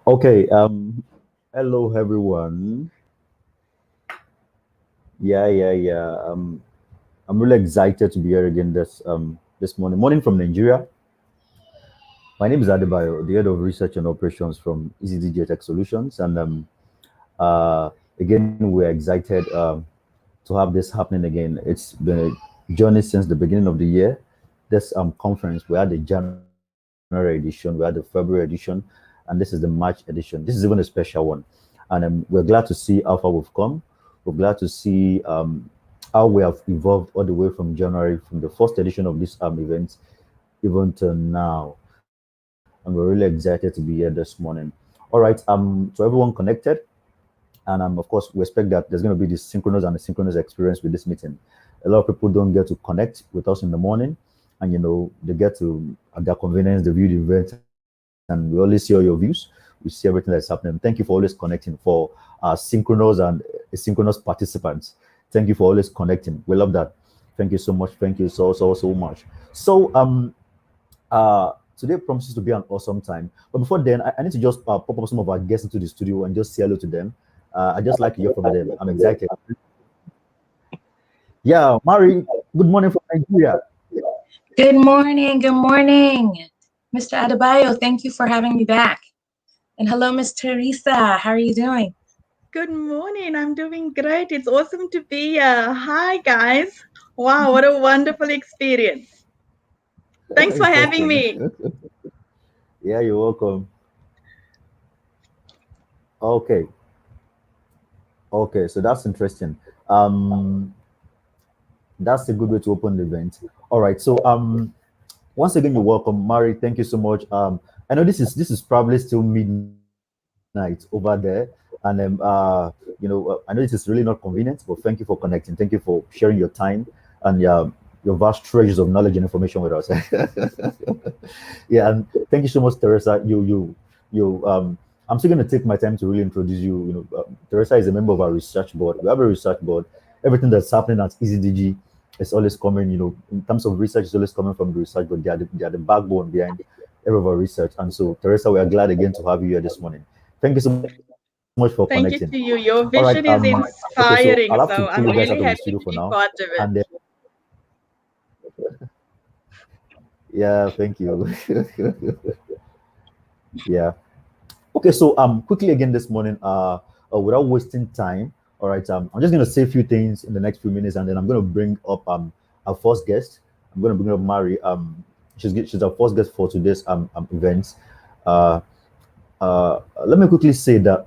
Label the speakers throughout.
Speaker 1: Okay. Hello everyone. Yeah. I'm really excited to be here again this morning from Nigeria. My name is Adebayo, the head of research and operations from EAZY-DIGI Tech Solutions, and uh, again we're excited to have this happening again. It's been a journey since the beginning of the year. This conference, we had the January edition, we had the February edition, and this is the March edition. This is even a special one, and we're glad to see how far we've come. We're glad to see how we have evolved all the way from January, from the first edition of this event, even to now. And we're really excited to be here this morning. All right, to everyone connected, and of course, we expect that there's going to be this synchronous and asynchronous experience with this meeting. A lot of people don't get to connect with us in the morning, and they get to at their convenience, they view the event, and we always hear your views. We see everything that's happening. Thank you for always connecting. For synchronous and asynchronous participants, thank you for always connecting. We love that. Thank you so much. Thank you so much. So today promises to be an awesome time. But before then, I need to just pop up some of our guests into the studio and just say hello to them. I just like to hear from them. I'm excited. Yeah, Mari, good morning from Nigeria.
Speaker 2: Good morning. Good morning, Mr. Adebayo. Thank you for having me back. And hello, Miss Teresa. How are you doing?
Speaker 3: Good morning. I'm doing great. It's awesome to be here. Hi, guys. Wow, what a wonderful experience. Thanks for having me.
Speaker 1: Yeah, you're welcome. Okay. Okay, so that's interesting. Um, that's a good way to open the event. All right. So once again, you're welcome, Mari. Thank you so much. I know this is probably still midnight over there, and I know this is really not convenient, but thank you for connecting. Thank you for sharing your time and your vast treasures of knowledge and information with us. Yeah, and thank you so much, Teresa. You. I'm still going to take my time to really introduce you. Teresa is a member of our research board. We have a research board. Everything that's happening at EasyDigi is always coming. In terms of research, it's always coming from the research board. They are the backbone behind every of our research. And so, Teresa, we are glad again to have you here this morning. Thank you so much for connecting.
Speaker 3: Thank you to you.
Speaker 1: All right.
Speaker 3: Your vision is
Speaker 1: Okay. So I'll have to
Speaker 3: inspiring.
Speaker 1: pull
Speaker 3: So
Speaker 1: you guys
Speaker 3: I'm
Speaker 1: out of the
Speaker 3: really
Speaker 1: studio for
Speaker 3: happy to
Speaker 1: now,
Speaker 3: be part of
Speaker 1: and
Speaker 3: it.
Speaker 1: yeah, thank you. Yeah. Okay, so quickly again this morning, without wasting time, all right, I'm just gonna say a few things in the next few minutes, and then I'm gonna bring up our first guest. I'm gonna bring up Mari. She's our first guest for today's event. Uh, Let me quickly say that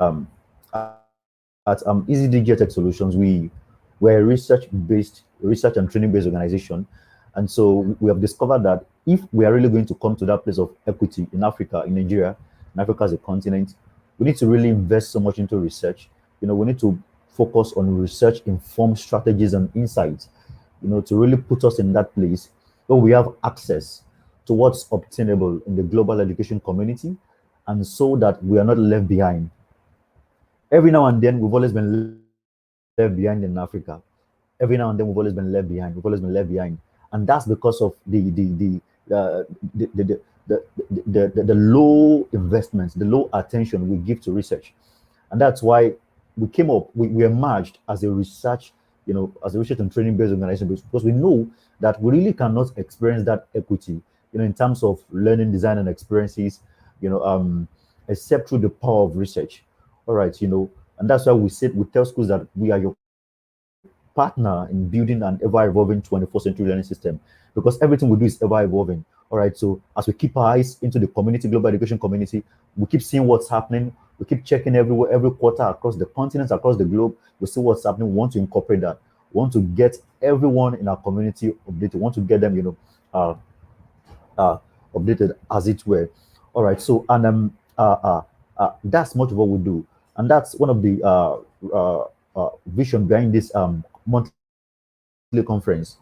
Speaker 1: at EasyDigi Tech Solutions, we're a research and training based organization, and so we have discovered that if we are really going to come to that place of equity in Africa, in Nigeria, in Africa as a continent, we need to really invest so much into research. We need to focus on research informed strategies and insights, to really put us in that place where we have access to what's obtainable in the global education community, and so that we are not left behind. Every now and then, we've always been left behind in Africa. Every now and then, we've always been left behind. We've always been left behind, and that's because of the low investments, the low attention we give to research, and that's why we emerged as a research, as a research and training based organization, because we know that we really cannot experience that equity, in terms of learning, design, and experiences, except through the power of research. All right, and that's why we tell schools that we are your partner in building an ever-evolving 21st century learning system, because everything we do is ever-evolving. All right, so as we keep our eyes into the community, global education community, we keep seeing what's happening. We keep checking everywhere, every quarter across the continents, across the globe. We see what's happening. We want to incorporate that. We want to get everyone in our community updated. We want to get them, uh, uh, updated as it were. All right. So that's much of what we do, and that's one of the vision behind this monthly conference.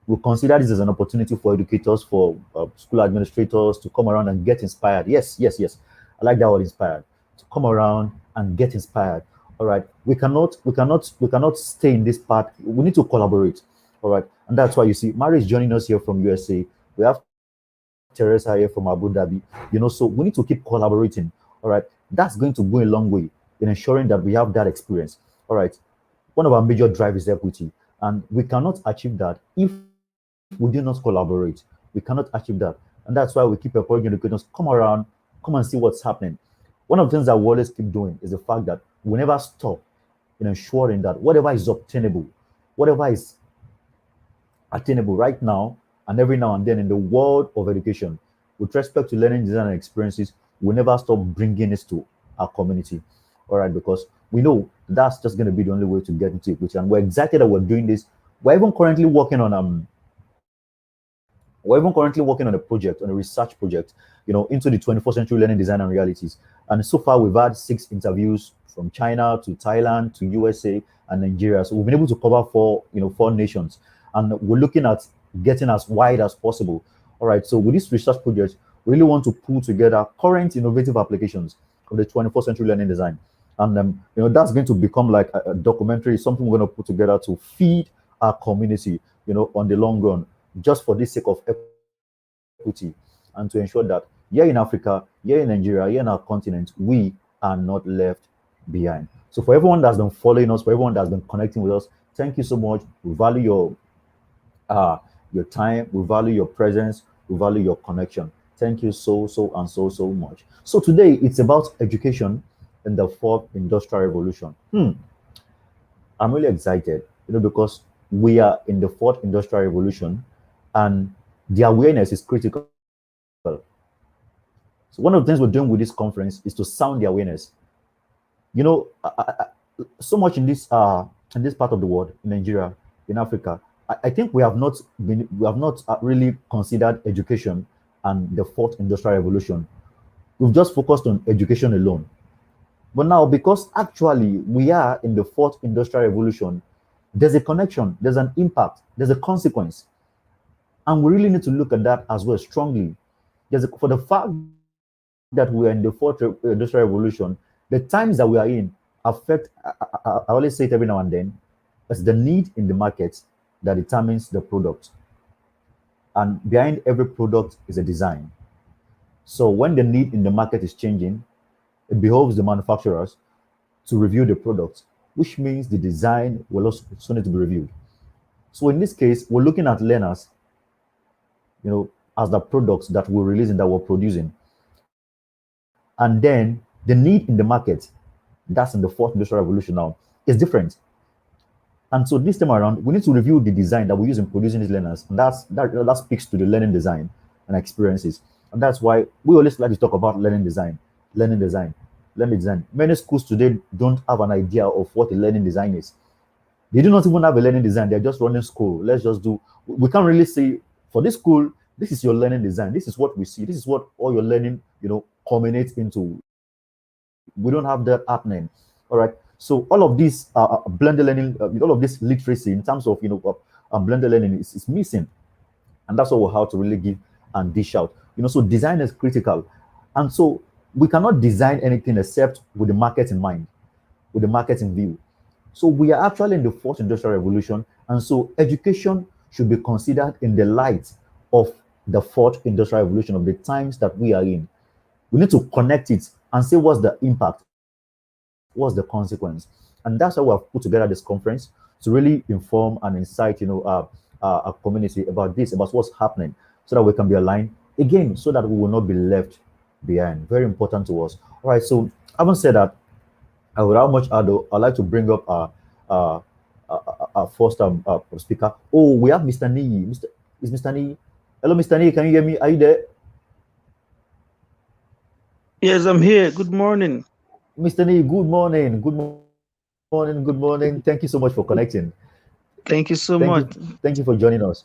Speaker 1: We consider this as an opportunity for educators, for school administrators to come around and get inspired. Yes. I like that word, inspired. To come around and get inspired. All right. We cannot stay in this part. We need to collaborate. All right. And that's why you see Mary is joining us here from USA. We have Teresa here from Abu Dhabi. So we need to keep collaborating. All right. That's going to go a long way in ensuring that we have that experience. All right. One of our major drive is equity, and we cannot achieve that if we do not collaborate. We cannot achieve that, and that's why we keep encouraging educators, come around, come and see what's happening. One of the things that we always keep doing is the fact that we never stop in ensuring that whatever is obtainable, whatever is attainable right now and every now and then in the world of education, with respect to learning design and experiences, we never stop bringing this to our community. All right, because we know that's just going to be the only way to get into equity, and we're excited that we're doing this. We're even currently working on a project, on a research project, into the 21st century learning design and realities. And so far, we've had 6 interviews from China to Thailand to USA and Nigeria. So we've been able to cover four nations, and we're looking at getting as wide as possible. All right. So with this research project, we really want to pull together current innovative applications of the 21st century learning design, and that's going to become like a documentary, something we're going to put together to feed our community, on the long run, just for the sake of equity, and to ensure that here in Africa, here in Nigeria, here in our continent, we are not left behind. So for everyone that's been following us, for everyone that's been connecting with us, thank you so much. We value your time, we value your presence, we value your connection. Thank you so much. So today it's about education in the fourth industrial revolution. I'm really excited, because we are in the fourth industrial revolution, and the awareness is critical. So one of the things we're doing with this conference is to sound the awareness. So much in this part of the world, in Nigeria, in Africa, I think we have not really considered education and the fourth industrial revolution. We've just focused on education alone. But now, because actually we are in the fourth industrial revolution, there's a connection, there's an impact, there's a consequence. And we really need to look at that as well strongly. For the fact that we are in the fourth industrial revolution, the times that we are in affect, I always say it every now and then, it's the need in the market that determines the product. And behind every product is a design. So when the need in the market is changing, it behoves the manufacturers to review the product, which means the design will also need to be reviewed. So in this case, we're looking at learners, as the products that we're releasing, that we're producing. And then the need in the market, that's in the fourth industrial revolution now, is different. And so this time around, we need to review the design that we use in producing these learners. And that speaks to the learning design and experiences. And that's why we always like to talk about learning design. Many schools today don't have an idea of what a learning design is. They do not even have a learning design. They're just running school. We can't really say, for this school, this is your learning design. This is what we see. This is what all your learning, culminates into. We don't have that happening. All right. So all of this blended learning, all of this literacy in terms of, blended learning is missing. And that's what we have to really give and dish out. So design is critical. And so we cannot design anything except with the market in mind, with the market in view. So we are actually in the fourth industrial revolution. And so education should be considered in the light of the fourth industrial revolution, of the times that we are in. We need to connect it and say what's the impact, what's the consequence. And that's why we have put together this conference, to really inform and incite, our community about this, about what's happening, so that we can be aligned again, so that we will not be left behind. Very important to us. All right. So having said that, without much ado, I'd like to bring up our first speaker. Oh, we have Mr. Nee. Is Mr. Nee? Hello, Mr. Nee. Can you hear me? Are you there?
Speaker 4: Yes, I'm here. Good morning.
Speaker 1: Mr. Nee, good morning. Good morning. Thank you so much for connecting.
Speaker 4: Thank you so much.
Speaker 1: Thank you for joining us.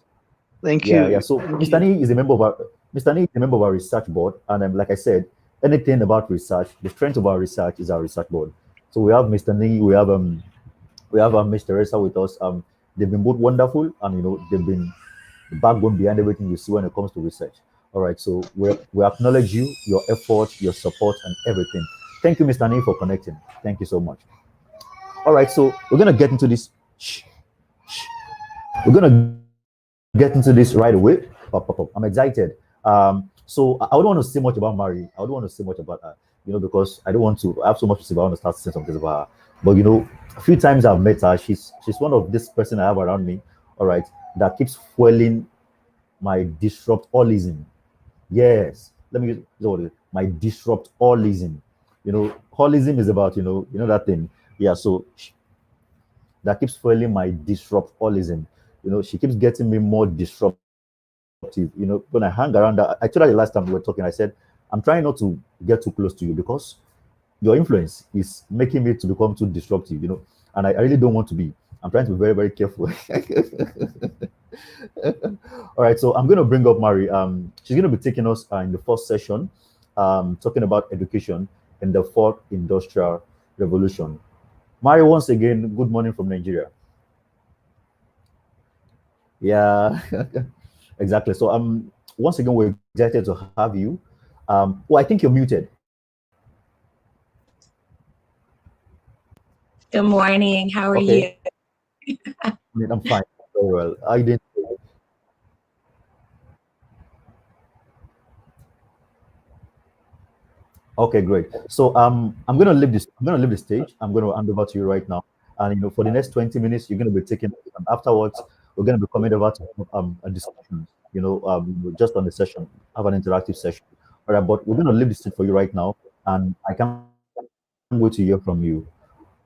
Speaker 4: Thank you.
Speaker 1: Yeah. So Mr. Nee is a member of our research board, and like I said, anything about research, the strength of our research is our research board. So we have Mr. Nee, we have Ms. Teresa with us. They've been both wonderful, and they've been the backbone behind everything you see when it comes to research. All right, so we acknowledge you, your effort, your support, and everything. Thank you, Mr. Nee, for connecting. Thank you so much. All right, so we're gonna get into this. We're gonna get into this right away. I'm excited. So I don't want to say much about Mary. I don't want to say much about her. because I don't want to. I have so much to say, but I want to start saying something about her. But a few times I've met her, she's one of this person I have around me, all right, that keeps fueling my disrupt allism. Yes, let me use the word, my disrupt allism. Holism is about that thing. Yeah, so that keeps fueling my disrupt allism. She keeps getting me more disruptive. When I hang around that, I told her the last time we were talking, I said, I'm trying not to get too close to you because your influence is making me to become too disruptive, and I really don't want to be. I'm trying to be very, very careful. All right, so I'm going to bring up Mari. She's going to be taking us in the first session, talking about education in the fourth industrial revolution. Mari, once again, good morning from Nigeria. Yeah, exactly. So once again, we're excited to have you. I think you're muted.
Speaker 2: Good morning. How are
Speaker 1: Okay.
Speaker 2: you?
Speaker 1: I'm fine. Very well. I didn't. Okay, great. So I'm gonna leave this. I'm gonna leave the stage. I'm gonna hand over to you right now. And for the next 20 minutes, you're gonna be taking. Afterwards, we're gonna be coming over to a discussion. Just on the session, have an interactive session. All right, but we're gonna leave the stage for you right now, and I can't wait to hear from you.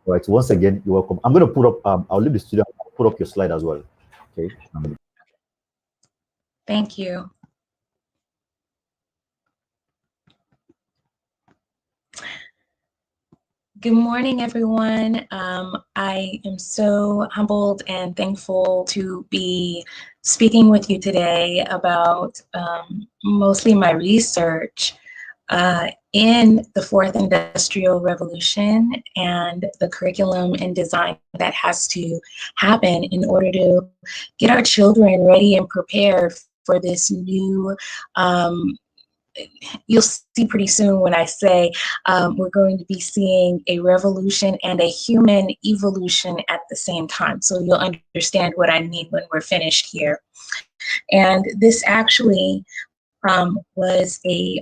Speaker 1: All right. So once again, you're welcome. I'm gonna put up. I'll leave the studio. I'll put up your slide as well. Okay.
Speaker 2: Thank you. Good morning, everyone. I am so humbled and thankful to be speaking with you today about mostly my research in the fourth industrial revolution and the curriculum and design that has to happen in order to get our children ready and prepared for this new you'll see pretty soon when I say we're going to be seeing a revolution and a human evolution at the same time. So you'll understand what I mean when we're finished here. And this actually was a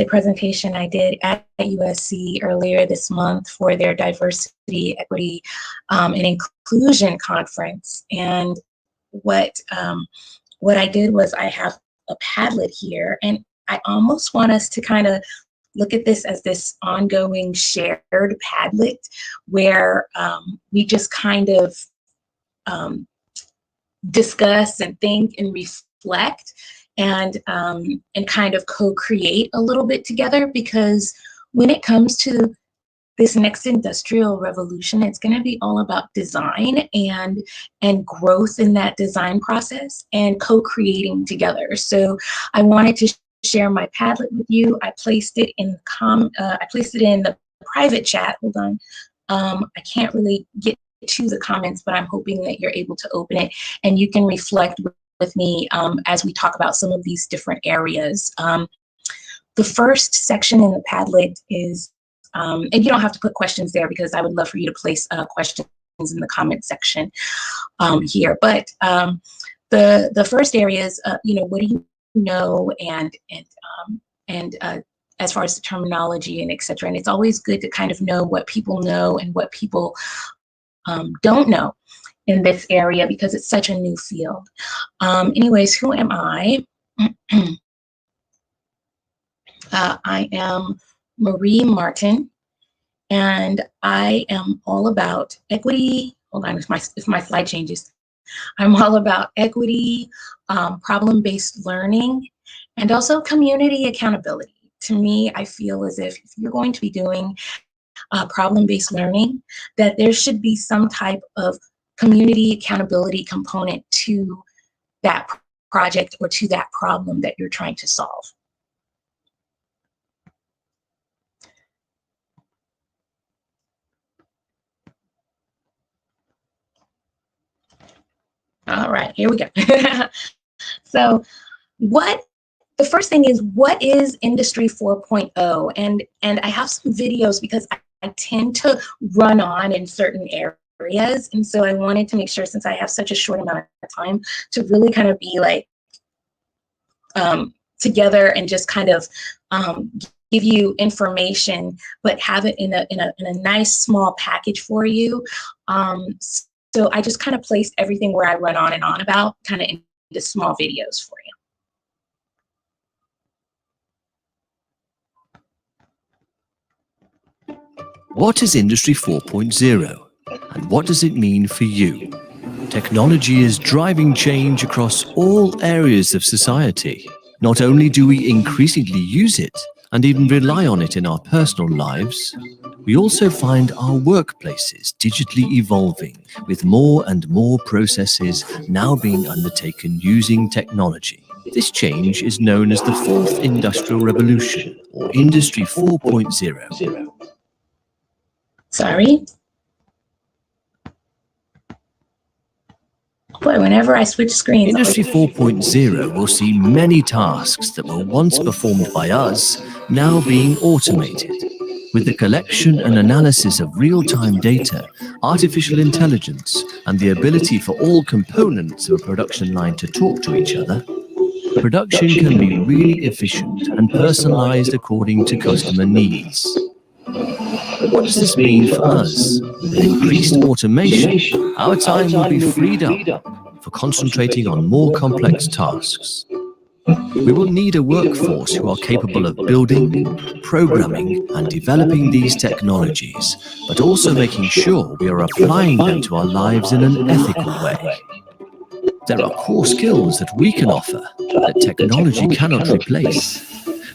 Speaker 2: presentation I did at USC earlier this month for their diversity, equity, and inclusion conference. And what I did was I have a Padlet here, and I almost want us to kind of look at this as this ongoing shared Padlet where we just kind of discuss and think and reflect and kind of co-create a little bit together, because when it comes to this next industrial revolution, it's going to be all about design and growth in that design process and co-creating together. So I wanted to share my Padlet with you. I placed it in the private chat. Hold on. I can't really get to the comments, but I'm hoping that you're able to open it and you can reflect with me as we talk about some of these different areas. The first section in the Padlet is and you don't have to put questions there because I would love for you to place questions in the comment section here. But the first area is, what do you know, and as far as the terminology and et cetera. And it's always good to kind of know what people know and what people don't know in this area because it's such a new field. Anyways, who am I? I am Marie Martin, and I am all about equity. Hold on, if my slide changes. I'm all about equity, problem-based learning, and also community accountability. To me, I feel as if you're going to be doing problem-based learning, that there should be some type of community accountability component to that project or to that problem that you're trying to solve. All right, here we go. So the first thing is, what is Industry 4.0? And I have some videos because I tend to run on in certain areas. And so I wanted to make sure, since I have such a short amount of time, to really kind of be like together and just kind of give you information, but have it in a nice small package for you. So I just kind of placed everything where I run on and on about kind of into small videos for you.
Speaker 5: What is Industry 4.0 and what does it mean for you? Technology is driving change across all areas of society. Not only do we increasingly use it and even rely on it in our personal lives, we also find our workplaces digitally evolving, with more and more processes now being undertaken using technology. This change is known as the Fourth Industrial Revolution, or Industry 4.0.
Speaker 2: Sorry? Boy, whenever I switch screens...
Speaker 5: Industry 4.0 will see many tasks that were once performed by us now being automated. With the collection and analysis of real-time data, artificial intelligence, and the ability for all components of a production line to talk to each other, production can be really efficient and personalized according to customer needs. What does this mean for us? With increased automation, our time will be freed up for concentrating on more complex tasks. We will need a workforce who are capable of building, programming, and developing these technologies, but also making sure we are applying them to our lives in an ethical way. There are core skills that we can offer that technology cannot replace.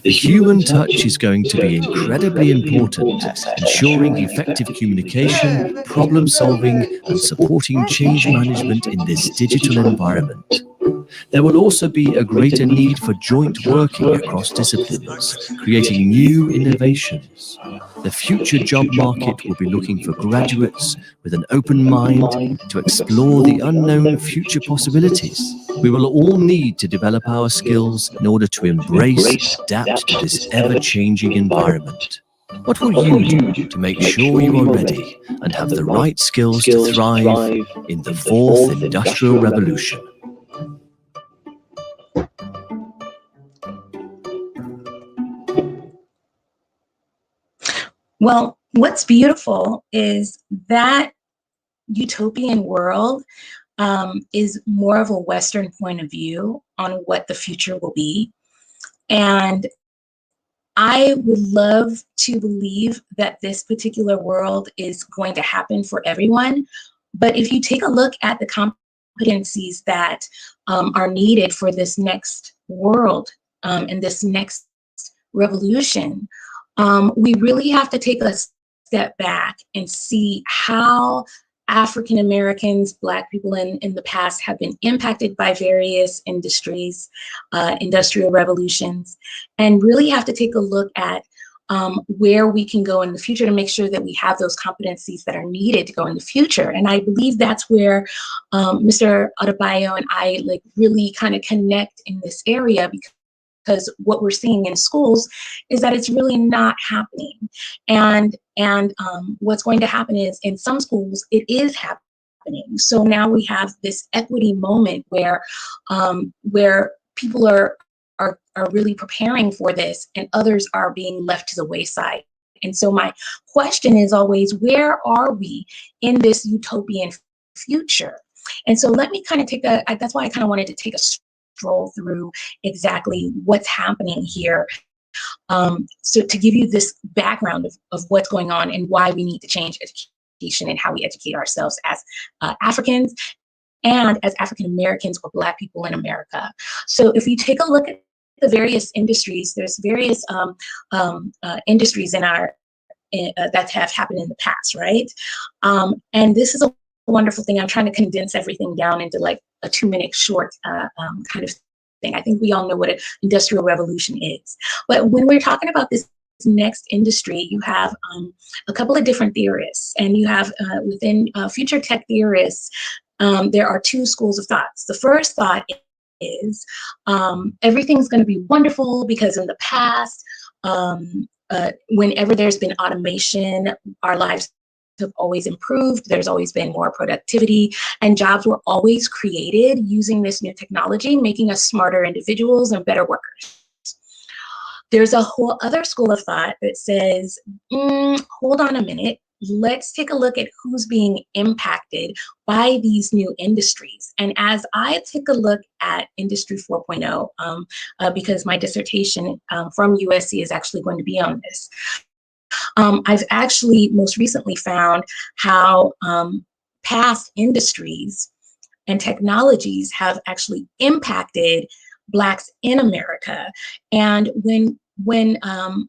Speaker 5: The human touch is going to be incredibly important, ensuring effective communication, problem solving, and supporting change management in this digital environment. There will also be a greater need for joint working across disciplines, creating new innovations. The future job market will be looking for graduates with an open mind to explore the unknown future possibilities. We will all need to develop our skills in order to embrace, adapt to this ever-changing environment. What will you do to make sure you are ready and have the right skills to thrive in the Fourth Industrial Revolution?
Speaker 2: Well, what's beautiful is that utopian world is more of a Western point of view on what the future will be. And I would love to believe that this particular world is going to happen for everyone. But if you take a look at the competencies that are needed for this next world and this next revolution, we really have to take a step back and see how African Americans, Black people in the past have been impacted by various industries, industrial revolutions, and really have to take a look at where we can go in the future to make sure that we have those competencies that are needed to go in the future. And I believe that's where Mr. Adebayo and I really kind of connect in this area, because what we're seeing in schools is that it's really not happening. And what's going to happen is in some schools, it is happening. So now we have this equity moment where people are really preparing for this and others are being left to the wayside. And so my question is always, where are we in this utopian future? And so let me kind of that's why I kind of wanted to take a stroll through exactly what's happening here. So to give you this background of what's going on and why we need to change education and how we educate ourselves as Africans and as African Americans or Black people in America. So if you take a look at the various industries, there's various industries in our that have happened in the past, right? And this is a wonderful thing. I'm trying to condense everything down into like a 2-minute short kind of thing. I think we all know what an industrial revolution is. But when we're talking about this next industry, you have a couple of different theorists, and you have within future tech theorists, there are 2 schools of thoughts. The first thought is everything's going to be wonderful because in the past, whenever there's been automation, our lives have always improved. There's always been more productivity, and jobs were always created using this new technology, making us smarter individuals and better workers. There's a whole other school of thought that says, hold on a minute, let's take a look at who's being impacted by these new industries. And as I take a look at Industry 4.0, because my dissertation from USC is actually going to be on this, I've actually most recently found how past industries and technologies have actually impacted Blacks in America. And when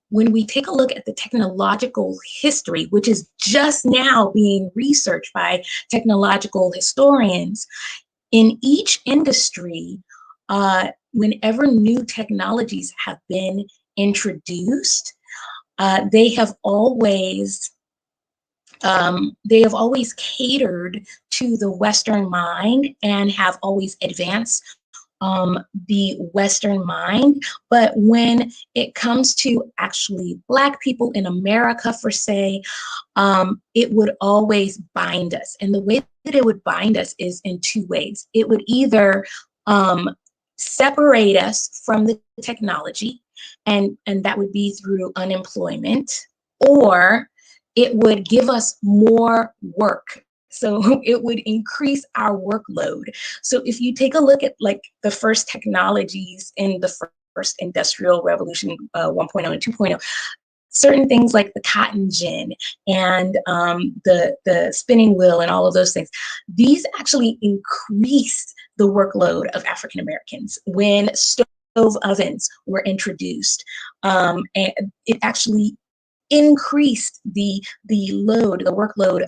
Speaker 2: we take a look at the technological history, which is just now being researched by technological historians, in each industry, whenever new technologies have been introduced, they have always catered to the Western mind and have always advanced the Western mind. But when it comes to actually Black people in America, for say, it would always bind us. And the way that it would bind us is in two ways. It would either separate us from the technology, and that would be through unemployment, or it would give us more work. So it would increase our workload. So if you take a look at like the first technologies in the first industrial revolution, 1.0 and 2.0, certain things like the cotton gin and the spinning wheel and all of those things, these actually increased the workload of African Americans. When stove ovens were introduced, and it actually increased the workload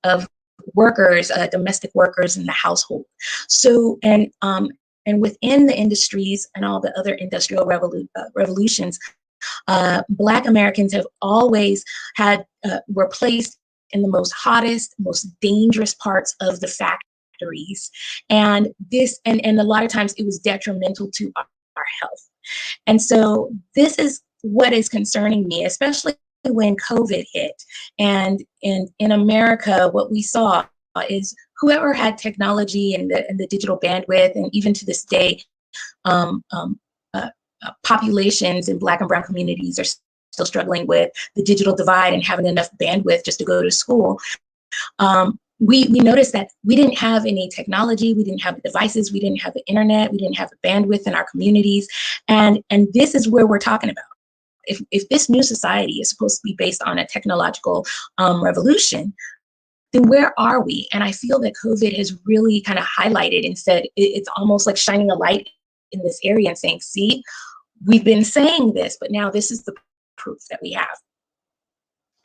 Speaker 2: of workers, domestic workers in the household. So and within the industries and all the other industrial revolutions, Black Americans have always had were placed in the most hottest, most dangerous parts of the factories, and a lot of times it was detrimental to our health. And so this is what is concerning me, especially when COVID hit. And in America, what we saw is whoever had technology and the digital bandwidth, and even to this day, populations in Black and brown communities are still struggling with the digital divide and having enough bandwidth just to go to school. We noticed that we didn't have any technology, we didn't have the devices, we didn't have the internet, we didn't have the bandwidth in our communities. And this is where we're talking about. If this new society is supposed to be based on a technological revolution, then where are we? And I feel that COVID has really kind of highlighted and said, it's almost like shining a light in this area and saying, see, we've been saying this, but now this is the proof that we have.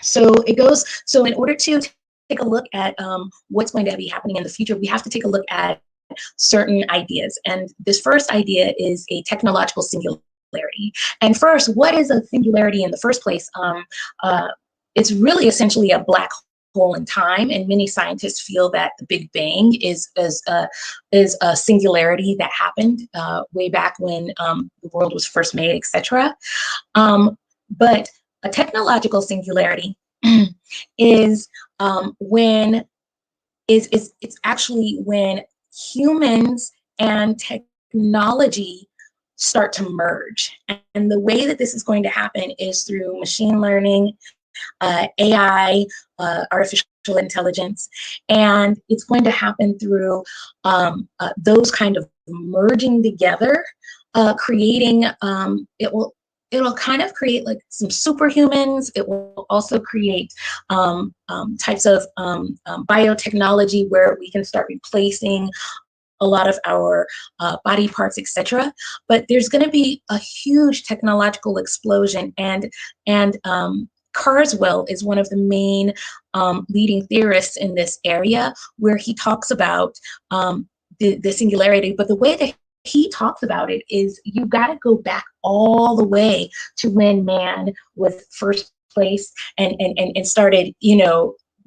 Speaker 2: So in order to take a look at what's going to be happening in the future, we have to take a look at certain ideas. And this first idea is a technological singularity. And first, what is a singularity in the first place? It's really essentially a black hole in time, and many scientists feel that the Big Bang is a singularity that happened way back when the world was first made, etc. But a technological singularity is it's actually when humans and technology start to merge. And the way that this is going to happen is through machine learning, AI, artificial intelligence, and it's going to happen through those kind of merging together, creating, it'll kind of create like some superhumans. It will also create types of biotechnology where we can start replacing a lot of our body parts, etc. But there's going to be a huge technological explosion, and Carswell is one of the main leading theorists in this area, where he talks about the singularity. But the way that he talks about it is you've got to go back all the way to when man was first placed and started,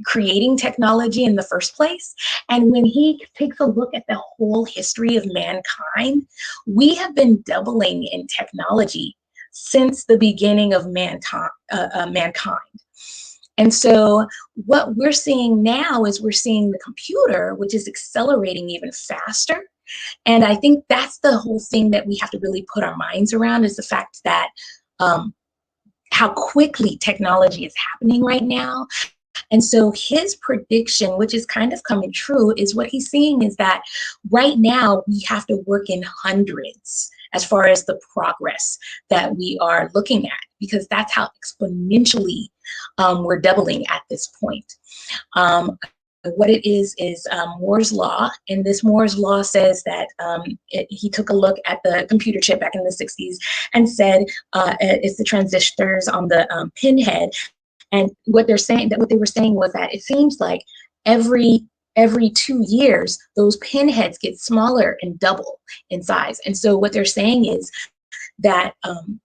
Speaker 2: creating technology in the first place. And when he takes a look at the whole history of mankind, we have been doubling in technology since the beginning of mankind. And so what we're seeing now is we're seeing the computer, which is accelerating even faster. And I think that's the whole thing that we have to really put our minds around, is the fact that how quickly technology is happening right now. And so his prediction, which is kind of coming true, is what he's saying is that right now we have to work in hundreds as far as the progress that we are looking at, because that's how exponentially we're doubling at this point. What it is Moore's law, and this Moore's law says that he took a look at the computer chip back in the 60s and said it's the transistors on the pinhead. And what they were saying was that it seems like every 2 years, those pinheads get smaller and double in size. And so what they're saying is that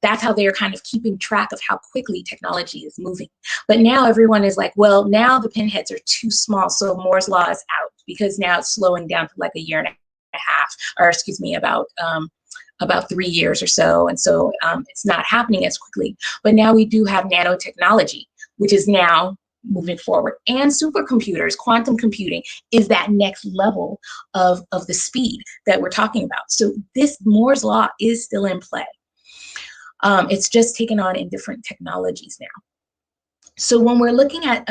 Speaker 2: that's how they're kind of keeping track of how quickly technology is moving. But now everyone is like, well, now the pinheads are too small, so Moore's law is out, because now it's slowing down to like a year and a half, or excuse me, about 3 years or so. And so it's not happening as quickly. But now we do have nanotechnology, which is now moving forward. And supercomputers, quantum computing, is that next level of the speed that we're talking about. So this Moore's law is still in play. It's just taken on in different technologies now. So when we're looking at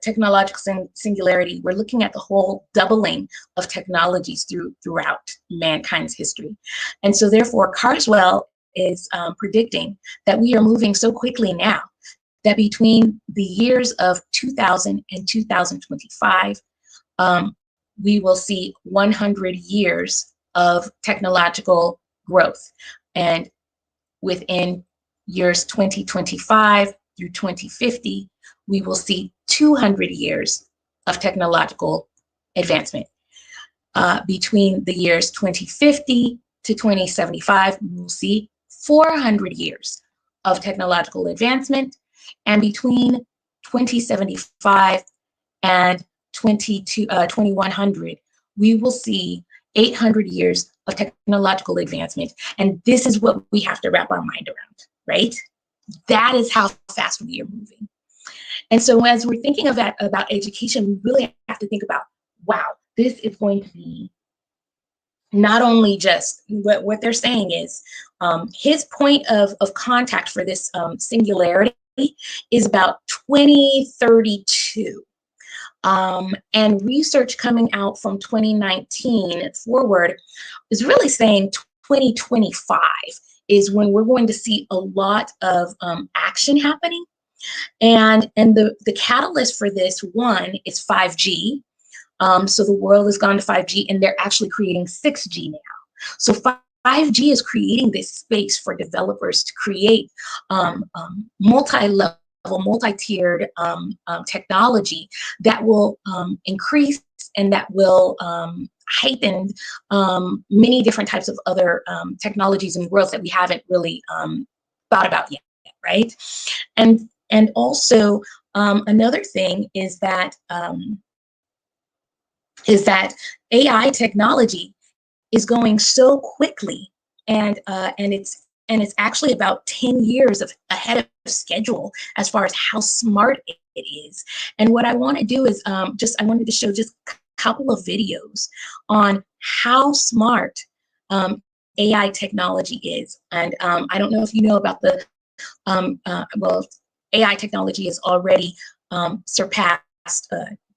Speaker 2: technological singularity, we're looking at the whole doubling of technologies throughout mankind's history. And so therefore, Carswell is predicting that we are moving so quickly now that between the years of 2000 and 2025, we will see 100 years of technological growth. And within years 2025 through 2050, we will see 200 years of technological advancement. Between the years 2050 to 2075, we will see 400 years of technological advancement. And between 2075 and 2100, we will see 800 years of technological advancement. And this is what we have to wrap our mind around, right? That is how fast we are moving. And so as we're thinking of that, about education, we really have to think about, wow, this is going to be not only just what they're saying is his point of contact for this singularity is about 2032. And research coming out from 2019 forward is really saying 2025 is when we're going to see a lot of action happening. And the catalyst for this one is 5G. So the world has gone to 5G, and they're actually creating 6G now. So 5G is creating this space for developers to create multi-level, multi-tiered technology that will increase and that will heighten many different types of other technologies and worlds that we haven't really thought about yet, right? And also another thing is that AI technology is going so quickly, and it's actually about 10 years ahead of schedule as far as how smart it is. And what I want to do is I wanted to show just a couple of videos on how smart AI technology is. And I don't know if you know about the well, AI technology has already surpassed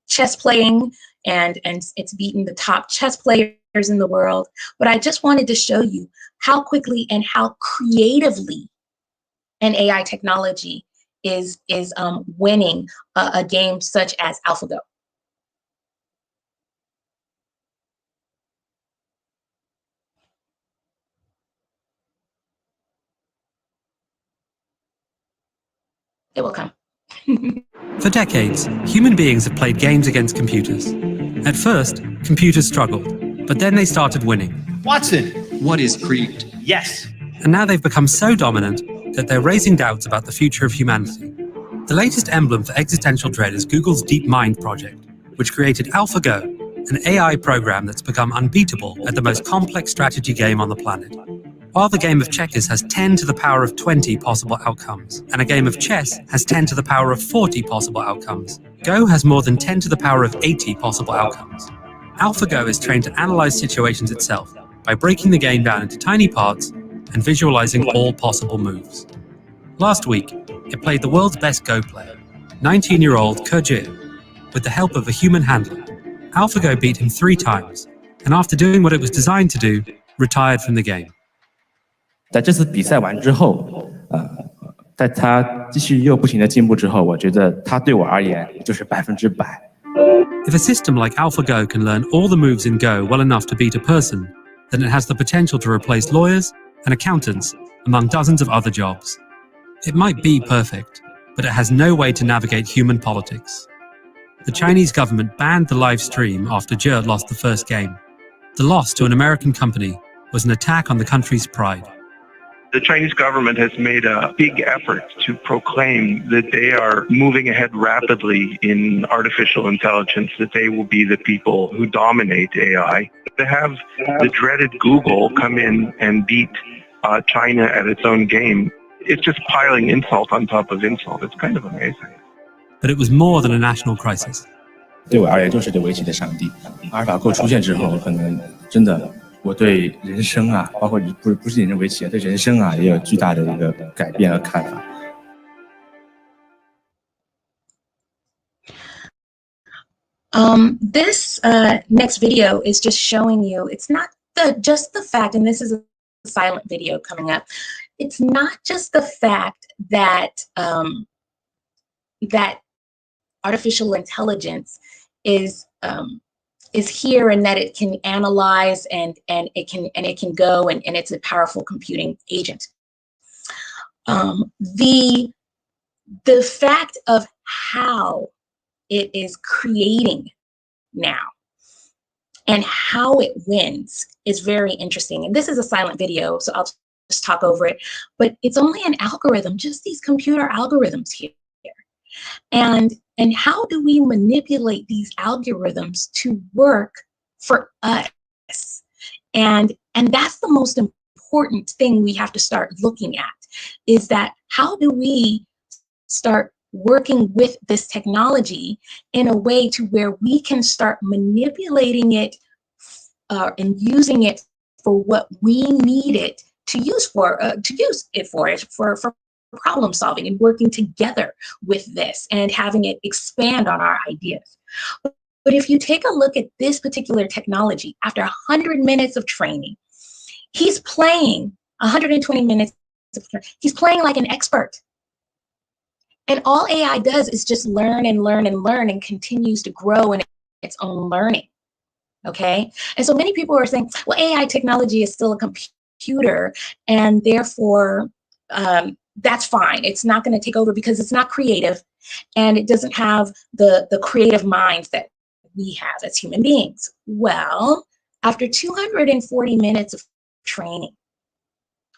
Speaker 2: chess playing, and it's beaten the top chess players in the world. But I just wanted to show you how quickly and how creatively an AI technology is winning a game such as AlphaGo. It will come.
Speaker 6: For decades, human beings have played games against computers. At first, computers struggled, but then they started winning.
Speaker 7: Watson! What is creed? Yes!
Speaker 6: And now they've become so dominant that they're raising doubts about the future of humanity. The latest emblem for existential dread is Google's DeepMind project, which created AlphaGo, an AI program that's become unbeatable at the most complex strategy game on the planet. While the game of checkers has 10 to the power of 20 possible outcomes, and a game of chess has 10 to the power of 40 possible outcomes, Go has more than 10 to the power of 80 possible outcomes. AlphaGo is trained to analyze situations itself by breaking the game down into tiny parts and visualizing all possible moves. Last week, it played the world's best Go player, 19-year-old Ke Jie, with the help of a human handler. AlphaGo beat him 3 times, and after doing what it was designed to do, retired from the game.
Speaker 8: 在这次比赛完之后，在他继续又不停的进步之后，我觉得他对我而言就是100%。
Speaker 6: If a system like AlphaGo can learn all the moves in Go well enough to beat a person, then it has the potential to replace lawyers and accountants among dozens of other jobs. It might be perfect, but it has no way to navigate human politics. The Chinese government banned the live stream after Jie lost the first game. The loss to an American company was an attack on the country's pride.
Speaker 9: The Chinese government has made a big effort to proclaim that they are moving ahead rapidly in artificial intelligence, that they will be the people who dominate AI. To have the dreaded Google come in and beat China at its own game, it's just piling insult on top of insult. It's kind of amazing.
Speaker 6: But it was more than a national crisis.
Speaker 8: 对我而言就是个围棋的上帝。阿尔法狗出现之后，可能真的我对人生啊，包括不是仅是围棋，对人生啊也有巨大的一个改变和看法。
Speaker 2: This next video is just showing you, it's not just the fact, and this is a silent video coming up, it's not just the fact that that artificial intelligence is here and that it can analyze and it can go and it's a powerful computing agent. The fact of how it is creating now and how it wins is very interesting. And this is a silent video, so I'll just talk over it, but it's only an algorithm, just these computer algorithms here. And how do we manipulate these algorithms to work for us? And that's the most important thing we have to start looking at, is that how do we start working with this technology in a way to where we can start manipulating it and using it for what we need it to use for problem solving and working together with this and having it expand on our ideas. But if you take a look at this particular technology, after 100 minutes of training, he's playing 120 minutes of training. He's playing like an expert. And all AI does is just learn and learn and learn and continues to grow in its own learning. Okay? And so many people are saying, well, AI technology is still a computer, and therefore that's fine. It's not going to take over because it's not creative and it doesn't have the creative minds that we have as human beings. Well, after 240 minutes of training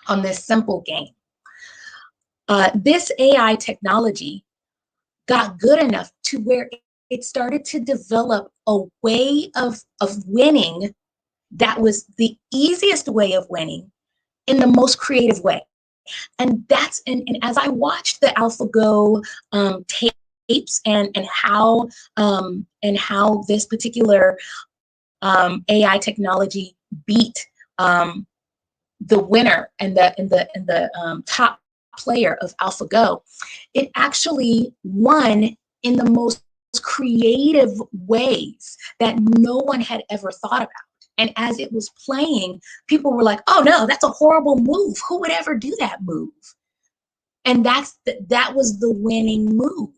Speaker 2: on this simple game, this AI technology got good enough to where it started to develop a way of winning that was the easiest way of winning in the most creative way. And that's, and as I watched the AlphaGo tapes and how this particular AI technology beat the winner and the top player of AlphaGo, it actually won in the most creative ways that no one had ever thought about. And as it was playing, people were like, oh no, that's a horrible move. Who would ever do that move? And that was the winning move.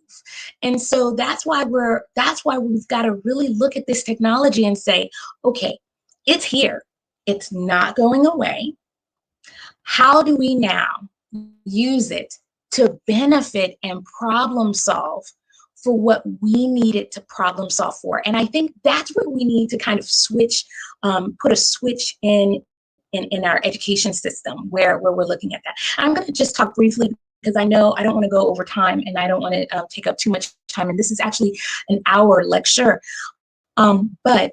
Speaker 2: And so that's why we've got to really look at this technology and say, okay, it's here. It's not going away. How do we now use it to benefit and problem solve for what we need it to problem solve for? And I think that's where we need to kind of switch, put a switch in our education system where we're looking at that. I'm going to just talk briefly because I know I don't want to go over time and I don't want to take up too much time. And this is actually an hour lecture. But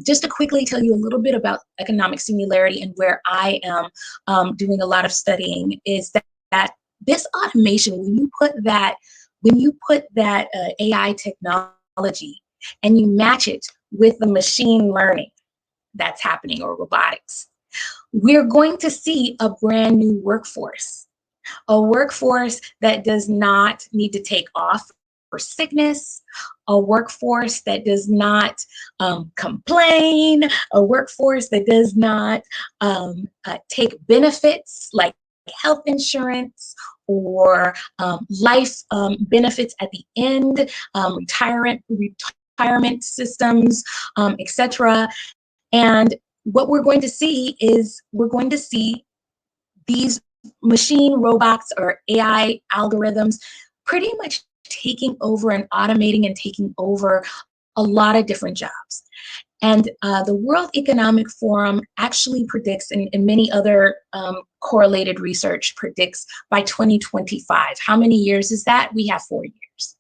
Speaker 2: just to quickly tell you a little bit about economic singularity and where I am doing a lot of studying is that this automation, when you put that AI technology and you match it with the machine learning that's happening, or robotics. We're going to see a brand new workforce, a workforce that does not need to take off for sickness, a workforce that does not complain, a workforce that does not take benefits like health insurance or life benefits at the end, retirement systems, etc. And what we're going to see is these machine robots or AI algorithms pretty much taking over and automating and taking over a lot of different jobs. And the World Economic Forum actually predicts, and many other correlated research predicts, by 2025. How many years is that? We have 4 years.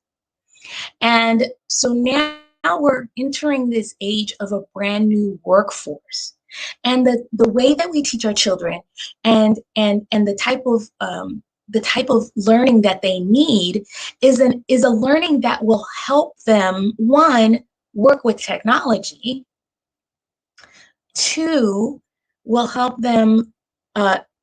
Speaker 2: And so now we're entering this age of a brand new workforce. And the way that we teach our children and the type of learning that they need is a learning that will help them, one, work with technology, two, will help them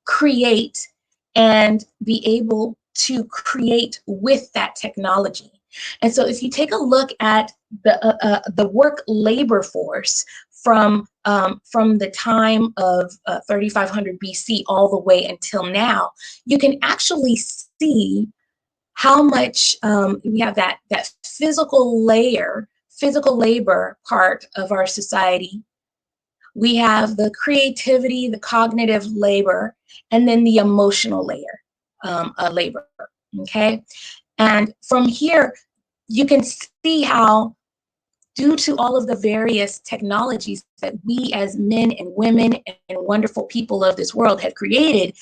Speaker 2: create and be able to create with that technology. And so if you take a look at the work labor force from the time of 3500 BC all the way until now, you can actually see how much we have that physical labor part of our society. We have the creativity, the cognitive labor, and then the emotional labor, okay? And from here, you can see how, due to all of the various technologies that we as men and women and wonderful people of this world have created,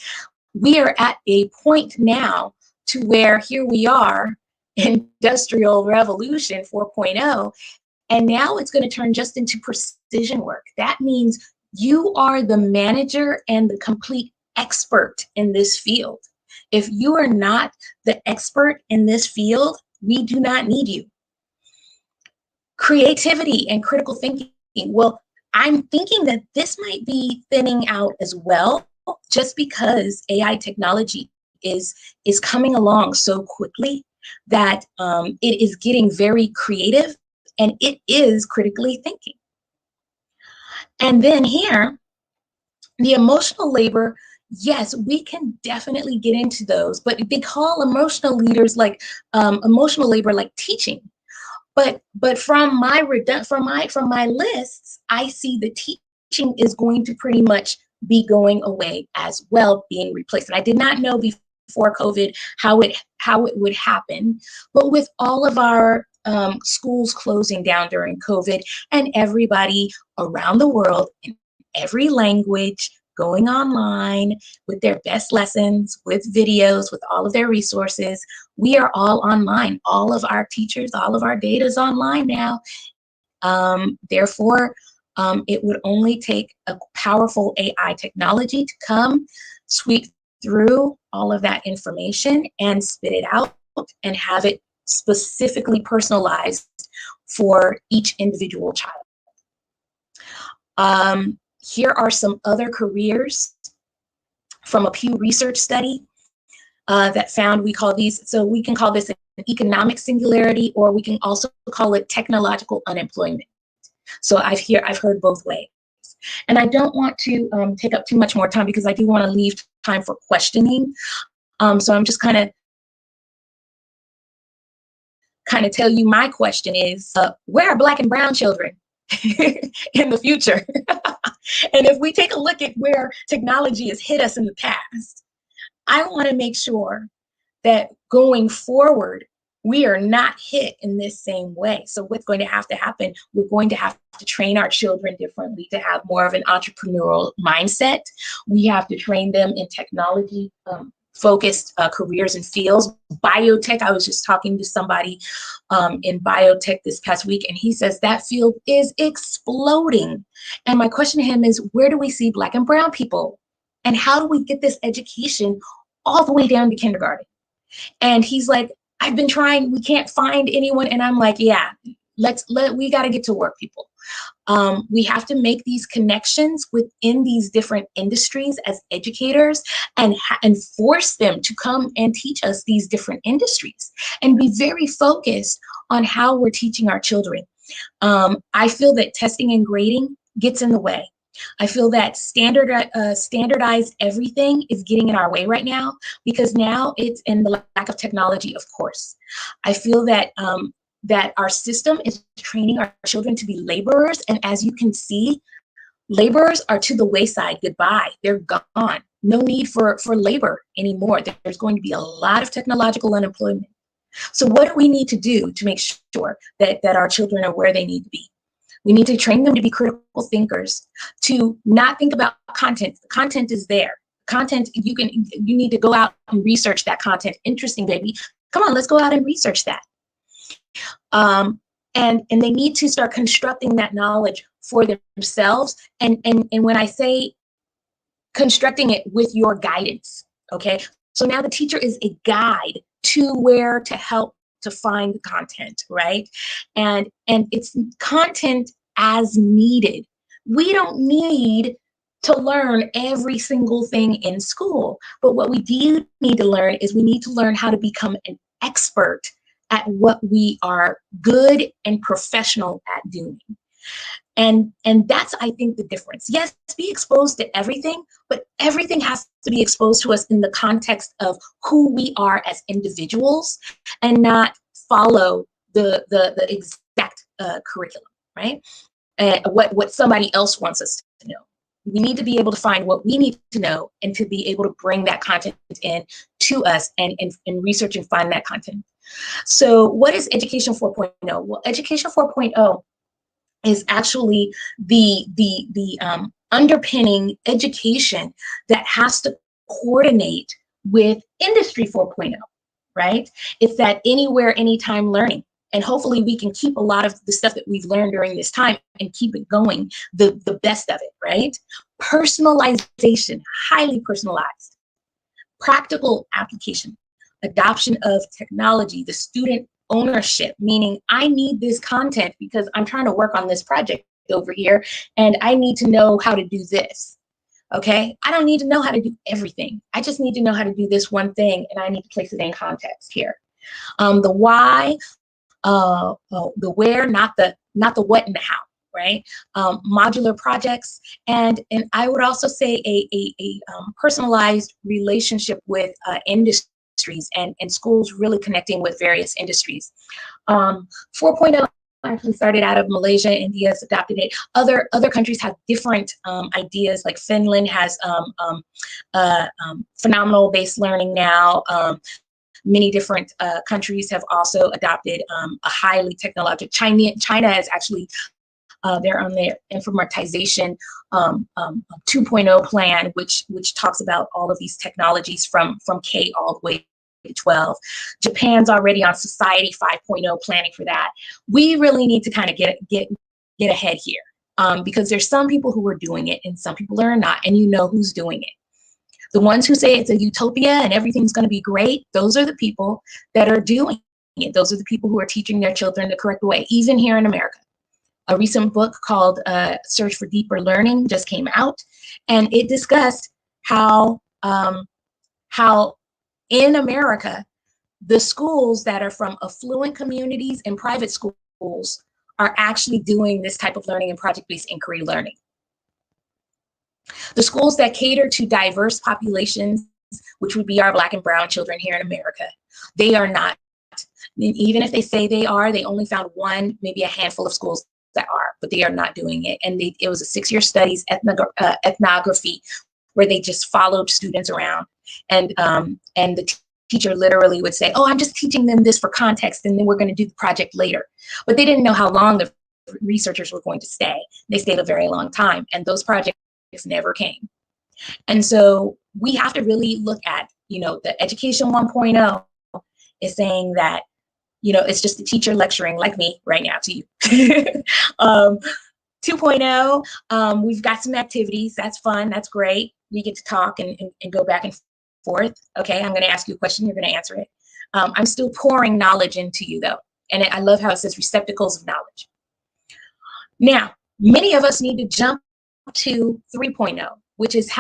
Speaker 2: we are at a point now to where here we are, Industrial Revolution 4.0, and now it's going to turn just into precision work. That means you are the manager and the complete expert in this field. If you are not the expert in this field, we do not need you. Creativity and critical thinking. Well, I'm thinking that this might be thinning out as well, just because AI technology is coming along so quickly that it is getting very creative and it is critically thinking. And then here, the emotional labor, yes, we can definitely get into those, but they call emotional leaders like emotional labor like teaching. But from my lists, I see the teaching is going to pretty much be going away as well, being replaced. And I did not know before COVID how it would happen, but with all of our schools closing down during COVID and everybody around the world in every language going online with their best lessons, with videos, with all of their resources. We are all online. All of our teachers, all of our data is online now. Therefore, it would only take a powerful AI technology to come, sweep through all of that information and spit it out and have it specifically personalized for each individual child. Here are some other careers from a Pew Research study that found, we call these, so we can call this an economic singularity, or we can also call it technological unemployment. So I've heard both ways. And I don't want to take up too much more time because I do want to leave time for questioning. So I'm just kind of tell you my question is, where are Black and brown children in the future? And if we take a look at where technology has hit us in the past, I want to make sure that going forward, we are not hit in this same way. So what's going to have to happen, we're going to have to train our children differently to have more of an entrepreneurial mindset. We have to train them in technology focused careers and fields. Biotech, I was just talking to somebody in biotech this past week, and he says that field is exploding. And my question to him is, where do we see Black and brown people? And how do we get this education all the way down to kindergarten? And he's like, I've been trying, we can't find anyone. And I'm like, yeah, we got to get to work, people. We have to make these connections within these different industries as educators and force them to come and teach us these different industries and be very focused on how we're teaching our children. I feel that testing and grading gets in the way. I feel that standardized everything is getting in our way right now, because now it's in the lack of technology, of course. I feel that that our system is training our children to be laborers, and as you can see, laborers are to the wayside. Goodbye. They're gone. No need for labor anymore. There's going to be a lot of technological unemployment. So what do we need to do to make sure that our children are where they need to be? We need to train them to be critical thinkers, to not think about content. The content is there. Content, you need to go out and research that content. Interesting, baby. Come on, let's go out and research that. And they need to start constructing that knowledge for themselves. And when I say constructing it with your guidance, okay? So now the teacher is a guide to where to help to find the content, right? And it's content as needed. We don't need to learn every single thing in school, but what we do need to learn is we need to learn how to become an expert at what we are good and professional at doing. And that's, I think, the difference. Yes, be exposed to everything, but everything has to be exposed to us in the context of who we are as individuals, and not follow the exact curriculum, right? What somebody else wants us to know. We need to be able to find what we need to know and to be able to bring that content in to us and research and find that content. So what is Education 4.0? Well, Education 4.0 is actually the underpinning education that has to coordinate with Industry 4.0, right? It's that anywhere, anytime learning. And hopefully we can keep a lot of the stuff that we've learned during this time and keep it going, the best of it, right? Personalization, highly personalized. Practical application, adoption of technology, the student ownership, meaning I need this content because I'm trying to work on this project over here and I need to know how to do this, okay? I don't need to know how to do everything. I just need to know how to do this one thing, and I need to place it in context here. The why, the where, not the what and the how, right? Modular projects, and I would also say a personalized relationship with industries and schools really connecting with various industries. 4.0 actually started out of Malaysia. India's adopted it. Other countries have different ideas, like Finland has phenomenal-based learning now. Many different countries have also adopted a highly technological. China is actually they're on their informatization 2.0 plan, which talks about all of these technologies from K all the way to 12. Japan's already on Society 5.0 planning for that. We really need to kind of get ahead here, because there's some people who are doing it and some people are not, and you know who's doing it. The ones who say it's a utopia and everything's going to be great, those are the people that are doing it. Those are the people who are teaching their children the correct way, even here in America. A recent book called Search for Deeper Learning just came out, and it discussed how in America, the schools that are from affluent communities and private schools are actually doing this type of learning and project-based inquiry learning. The schools that cater to diverse populations, which would be our Black and brown children here in America, they are not. And even if they say they are, they only found one, maybe a handful of schools that are, but they are not doing it. And it was a 6-year studies, ethnography, where they just followed students around. And the teacher literally would say, oh, I'm just teaching them this for context, and then we're going to do the project later. But they didn't know how long the researchers were going to stay. They stayed a very long time, and those projects never came. And so we have to really look at, the Education 1.0 is saying that, it's just the teacher lecturing like me right now to you. 2.0, we've got some activities. That's fun. That's great. We get to talk and go back and forth. Okay, I'm going to ask you a question. You're going to answer it. I'm still pouring knowledge into you, though. And I love how it says receptacles of knowledge. Now, many of us need to jump to 3.0, which is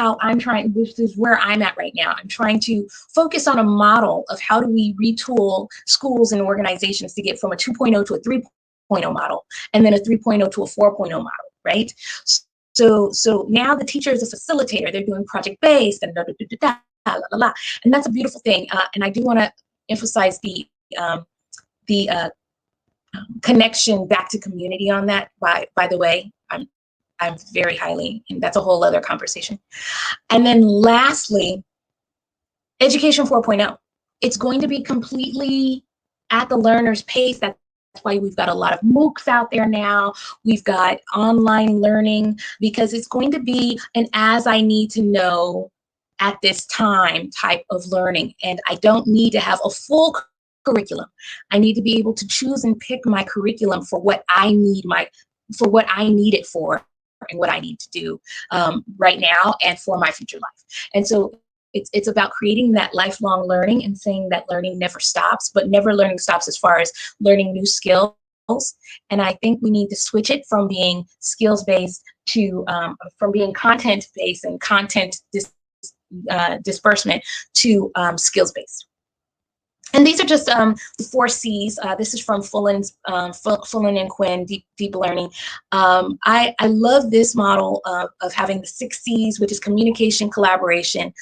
Speaker 2: where I'm at right now. I'm trying to focus on a model of how do we retool schools and organizations to get from a 2.0 to a 3.0 model, and then a 3.0 to a 4.0 model, right? So now the teacher is a facilitator. They're doing project-based and and that's a beautiful thing. And I do want to emphasize the connection back to community on that. By the way, I'm very highly, and that's a whole other conversation. And then lastly, Education 4.0. It's going to be completely at the learner's pace. That's why we've got a lot of MOOCs out there now. We've got online learning, because it's going to be an as I need to know at this time type of learning. And I don't need to have a full curriculum. I need to be able to choose and pick my curriculum for what I need it for, and what I need to do right now and for my future life. And so it's about creating that lifelong learning and saying that learning never stops, but never learning stops as far as learning new skills. And I think we need to switch it from being skills-based to from being content-based and content disbursement to skills-based. And these are just the 4 C's. This is from Fullen and Quinn, Deep Learning. I love this model of having the 6 C's, which is communication, collaboration,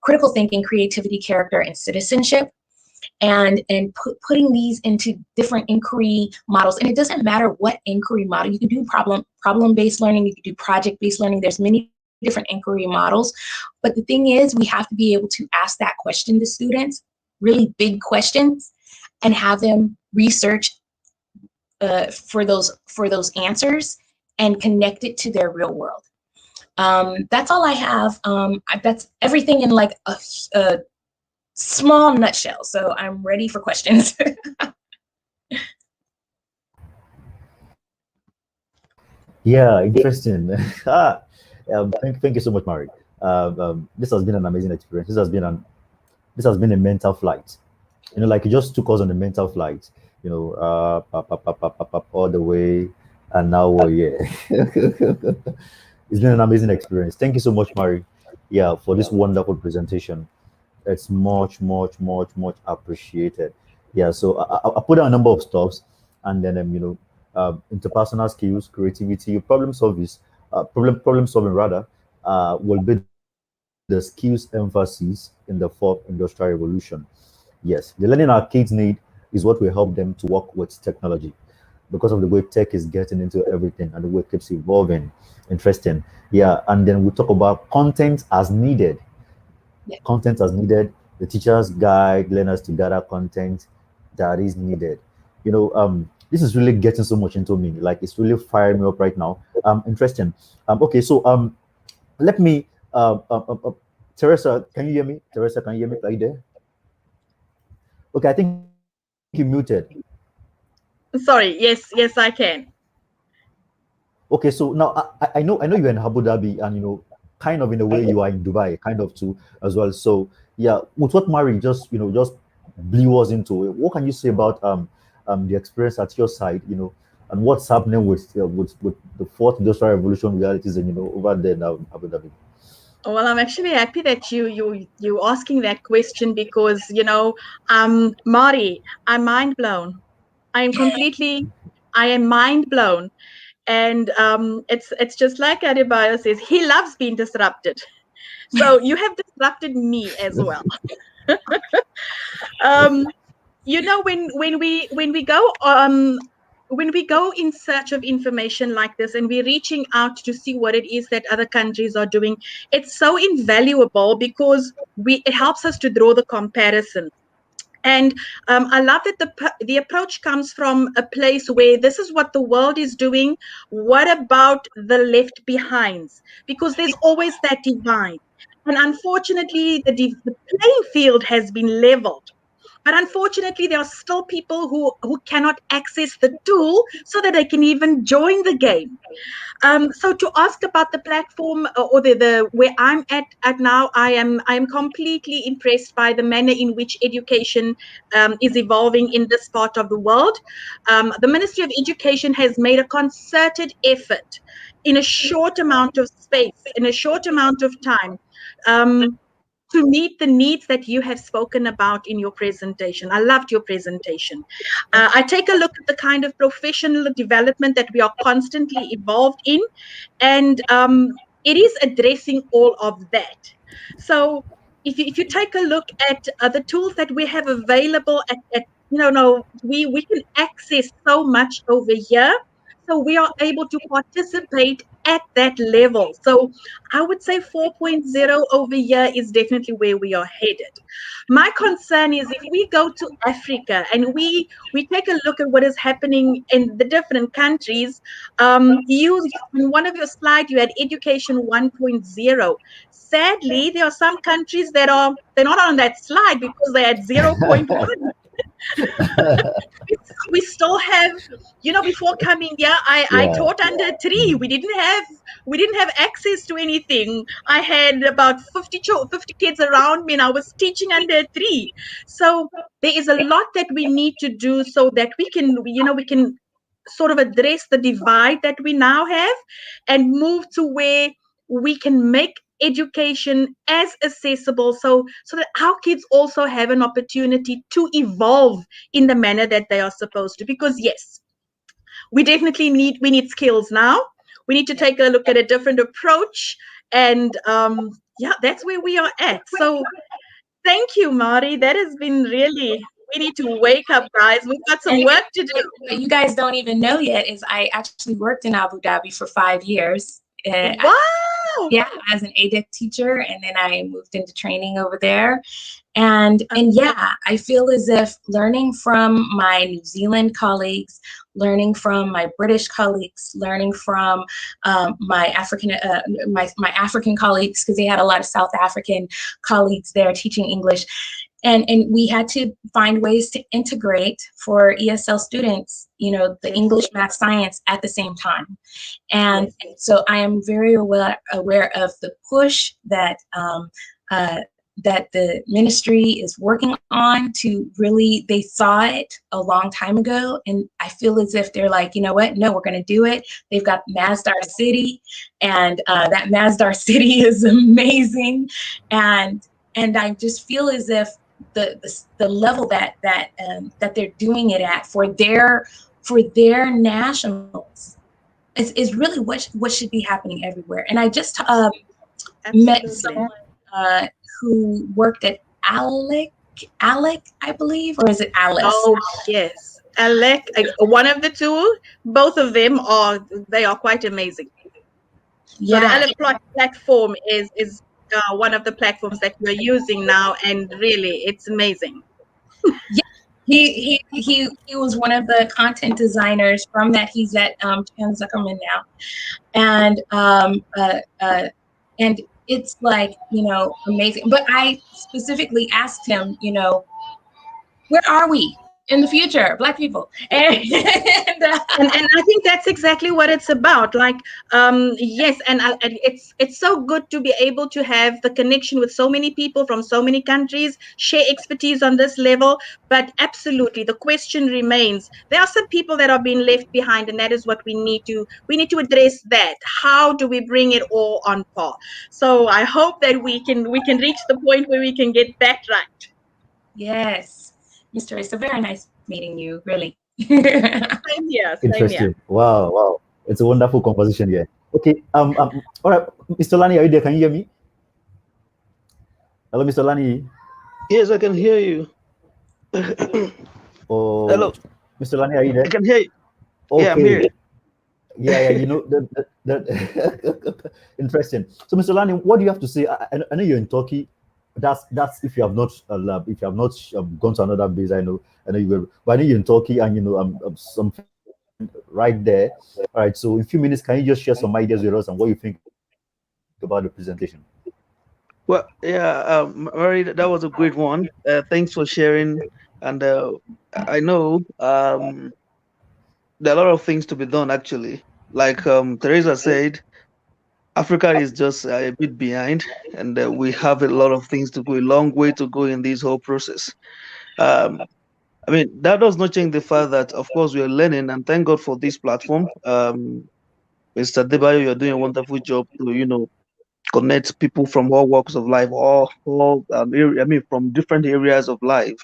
Speaker 2: critical thinking, creativity, character, and citizenship. And putting these into different inquiry models. And it doesn't matter what inquiry model. You can do problem-based learning. You can do project-based learning. There's many different inquiry models. But the thing is, we have to be able to ask that question to students, really big questions, and have them research for those answers and connect it to their real world. That's all I have. That's everything in like a small nutshell. So I'm ready for questions.
Speaker 1: Yeah, interesting. Thank you so much, Mari. This has been an amazing experience. This has been a mental flight. You know, like you just took us on a mental flight. You know, all the way, and now we're here. It's been an amazing experience. Thank you so much, Mari. Yeah, for this wonderful presentation. It's much appreciated. Yeah, so I put down a number of stuffs, and then interpersonal skills, creativity, problem solving rather, will be the skills emphasis in the 4th industrial revolution. Yes, the learning our kids need is what will help them to work with technology, because of the way tech is getting into everything and the way it keeps evolving. Interesting. Yeah, and then we talk about content as needed. Content as needed. The teachers guide learners to gather content that is needed. You know, this is really getting so much into me. Like, it's really firing me up right now. Interesting. Okay, so let me Teresa, can you hear me? Teresa, can you hear me? Are you there? Okay, I think you muted.
Speaker 3: Sorry, yes, I can.
Speaker 1: Okay, so now I know you're in Abu Dhabi, and you know, kind of in a way you are in Dubai, kind of too as well. So yeah, with what Mari just blew us into, what can you say about the experience at your side, you know, and what's happening with the 4th industrial revolution realities, and over there now in Abu Dhabi?
Speaker 3: Well, I'm actually happy that you asking that question, because Mari, I'm mind blown. I am mind blown. And it's just like Adebayo says, he loves being disrupted. So you have disrupted me as well. When we go in search of information like this, and we're reaching out to see what it is that other countries are doing, it's so invaluable, because it helps us to draw the comparison. And I love that the approach comes from a place where this is what the world is doing. What about the left behinds? Because there's always that divide. And unfortunately, the playing field has been leveled. But unfortunately, there are still people who cannot access the tool so that they can even join the game. So to ask about the platform or the where I'm at now, I am completely impressed by the manner in which education is evolving in this part of the world. The Ministry of Education has made a concerted effort in a short amount of space, in a short amount of time, to meet the needs that you have spoken about in your presentation. I loved your presentation. I take a look at the kind of professional development that we are constantly involved in, and it is addressing all of that. So if you take a look at the tools that we have available at we can access so much over here. So we are able to participate at that level. So I would say 4.0 over here is definitely where we are headed. My concern is if we go to Africa and we take a look at what is happening in the different countries, you in one of your slides, you had education 1.0. Sadly, there are some countries that they're not on that slide because they're at 0.1. We still have, before coming here, I taught under 3. We didn't have access to anything. I had about 50 kids around me and I was teaching under 3. So there is a lot that we need to do so that we can sort of address the divide that we now have and move to where we can make education as accessible so that our kids also have an opportunity to evolve in the manner that they are supposed to. Because yes, we definitely need skills now. We need to take a look at a different approach, and that's where we are at. So thank you, Mari. That has been really, we need to wake up, guys. We've got some work to do.
Speaker 2: What you guys don't even know yet is I actually worked in Abu Dhabi for 5 years.
Speaker 3: Wow!
Speaker 2: As an ADEC teacher, and then I moved into training over there. And yeah, I feel as if learning from my New Zealand colleagues, learning from my British colleagues, learning from my African colleagues, because they had a lot of South African colleagues there teaching English. And we had to find ways to integrate for ESL students, the English, math, science at the same time. And so I am very aware of the push that that the ministry is working on to really, they saw it a long time ago. And I feel as if they're like, you know what? No, we're going to do it. They've got Masdar City, and that Masdar City is amazing. And I just feel as if the level that they're doing it at for their nationals is really what should be happening everywhere. And I just met someone who worked at ALEC, I believe, or is it Alice?
Speaker 3: Oh yes, ALEC, one of the two. Both of them are quite amazing. Yeah. So the ALEC platform is one of the platforms that we're using now, and really it's amazing.
Speaker 2: Yeah, he was one of the content designers from that. He's at Chan Zuckerman now, and it's like, amazing. But I specifically asked him, where are we in the future, Black people? And
Speaker 3: I think that's exactly what it's about. Like, yes, and it's so good to be able to have the connection with so many people from so many countries, share expertise on this level. But absolutely, the question remains: there are some people that are being left behind, and that is what we need to address. That how do we bring it all on par? So I hope that we can reach the point where we can get that right.
Speaker 2: Yes. Mr. It's very nice meeting you, really.
Speaker 3: Same here.
Speaker 1: Interesting. Wow. It's a wonderful conversation here. Okay. All right. Mr. Lani, are you there? Can you hear me? Hello, Mr. Lani.
Speaker 4: Yes, I can hear you.
Speaker 1: Oh,
Speaker 4: hello.
Speaker 1: Mr. Lani, are you there?
Speaker 4: I can hear you.
Speaker 1: Okay.
Speaker 4: Yeah, I'm here.
Speaker 1: Yeah. That interesting. So, Mr. Lani, what do you have to say? I know you're in Turkey. That's if you have not gone to another base. I know you will, but I know you're in Turkey, and something right there. All right, so in a few minutes, can you just share some ideas with us and what you think about the presentation?
Speaker 4: Well, yeah, Mari, that was a great one. Thanks for sharing and I know there are a lot of things to be done actually. Like Teresa said, Africa is just a bit behind, and we have a lot of things to go, a long way to go in this whole process. Um, I mean, that does not change the fact that, of course, we are learning, and thank God for this platform. Mr. Debayo, you're doing a wonderful job to, connect people from all walks of life, I mean, from different areas of life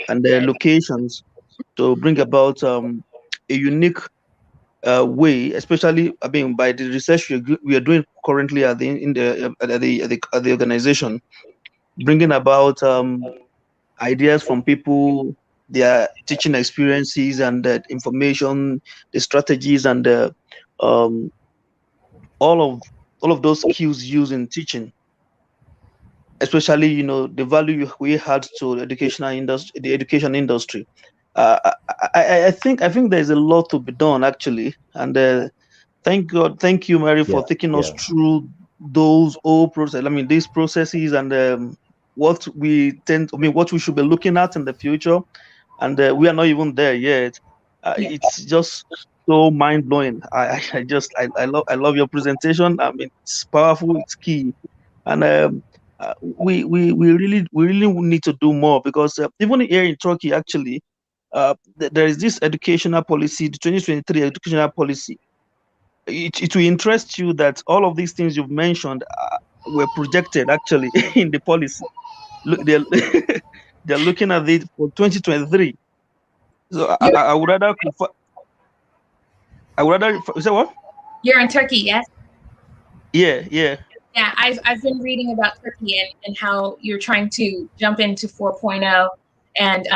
Speaker 4: and their locations to bring about a unique way, especially, I mean, by the research we are doing currently at the organization, bringing about ideas from people, their teaching experiences and the information, the strategies, and um, all of those skills used in teaching, especially the value we had to the education industry. I think there's a lot to be done actually, and thank you, Mary, for taking us through those old process. I mean, these processes and what we should be looking at in the future, and we are not even there yet. It's just so mind blowing. I love your presentation. I mean, it's powerful. It's key, and we really need to do more because even here in Turkey, actually, there is this educational policy, the 2023 educational policy. It will interest you that all of these things you've mentioned were projected actually in the policy. Look, they're they're looking at it for 2023. So I would rather you say what?
Speaker 2: You're in Turkey, yes?
Speaker 4: Yeah.
Speaker 2: Yeah, I've been reading about Turkey and how you're trying to jump into 4.0, and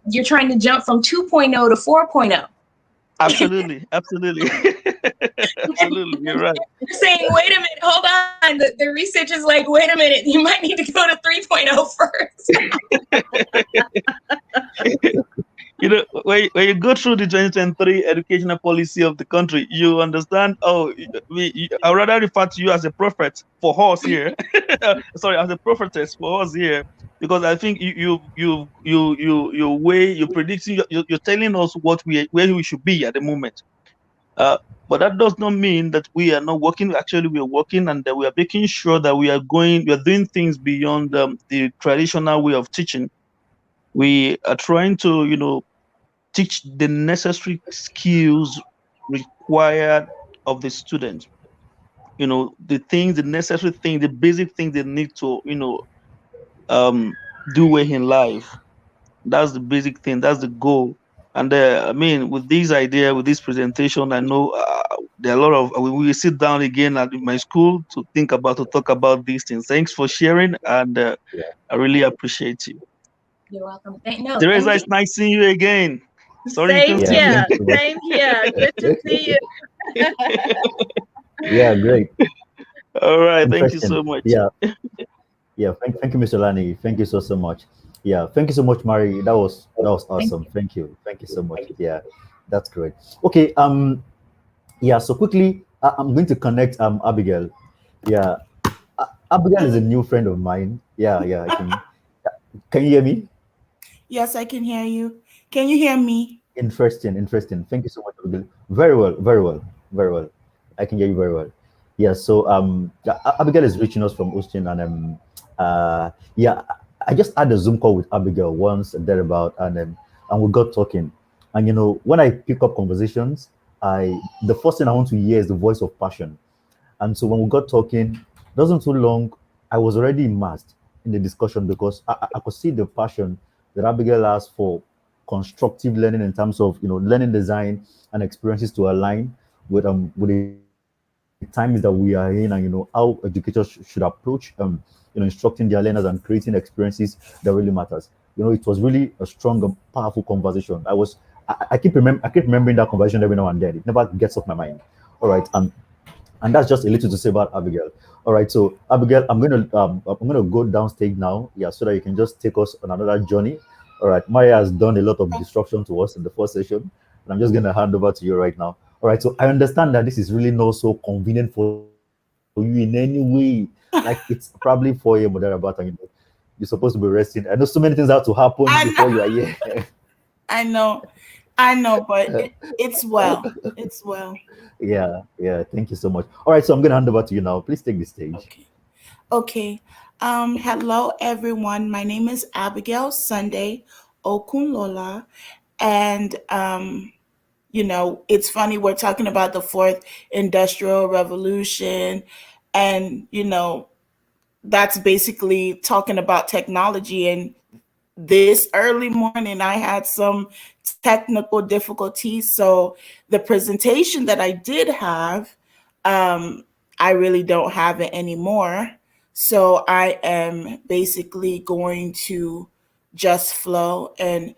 Speaker 2: you're trying to jump from 2.0 to 4.0.
Speaker 4: Absolutely.
Speaker 2: Absolutely,
Speaker 4: You're right.
Speaker 2: You're saying, wait a minute, hold on. The research is like, wait a minute, you might need to go to 3.0 first.
Speaker 4: When you go through the 2023 educational policy of the country, you understand. I would rather refer to you as a prophet for us here. Sorry, as a prophetess for us here, because I think you're predicting, you're telling us where we should be at the moment. But that does not mean that we are not working. Actually, we are working, and we are making sure that we are doing things beyond the traditional way of teaching. We are trying to, teach the necessary skills required of the student. The necessary things, the basic things they need to, do well in life. That's the basic thing. That's the goal. And I mean, with this idea, with this presentation, I know there are a lot of. We will sit down again at my school to talk about these things. Thanks for sharing, and I really appreciate you.
Speaker 2: You're welcome.
Speaker 4: Teresa, it's nice seeing you again. Sorry,
Speaker 3: Same here. Same here. Good to see you.
Speaker 1: Yeah, great.
Speaker 4: All right. Thank you so much.
Speaker 1: Yeah. Thank you, Mr. Lani. Thank you so much. Yeah. Thank you so much, Mari. That was awesome. Thank you. Thank you so much. Yeah, that's great. Okay. Yeah. So quickly, I'm going to connect Abigail. Yeah. Abigail is a new friend of mine. Yeah. Can you hear me?
Speaker 10: Yes, I can hear you. Can you hear me?
Speaker 1: Interesting. Thank you so much, Abigail. Very well. I can hear you very well. Yeah. So Abigail is reaching us from Austin, and I just had a Zoom call with Abigail once and thereabout, and we got talking. And when I pick up conversations, the first thing I want to hear is the voice of passion. And so when we got talking, it wasn't too long, I was already immersed in the discussion because I could see the passion that Abigail has for constructive learning in terms of learning design and experiences to align with the times that we are in, and how educators should approach instructing their learners and creating experiences that really matters. It was really a strong and powerful conversation. I keep remembering that conversation every now and then. It never gets off my mind. All right, and that's just a little to say about Abigail. All right, so Abigail, I'm gonna go downstage now, so that you can just take us on another journey. All right, Maya has done a lot of disruption to us in the first session, and I'm just gonna hand over to you right now. All right, so I understand that this is really not so convenient for you in any way. Like it's probably 4 a.m. or thereabout, and You're supposed to be resting. I know so many things have to happen before you are here.
Speaker 10: I know, but it's well. It's well.
Speaker 1: Yeah. Thank you so much. All right, so I'm gonna hand over to you now. Please take the stage.
Speaker 10: Okay. Hello everyone. My name is Abigail Sunday Okunlola, and it's funny we're talking about the fourth industrial revolution, and that's basically talking about technology. And this early morning, I had some technical difficulties. So the presentation that I did have, I really don't have it anymore. So I am basically going to just flow, and,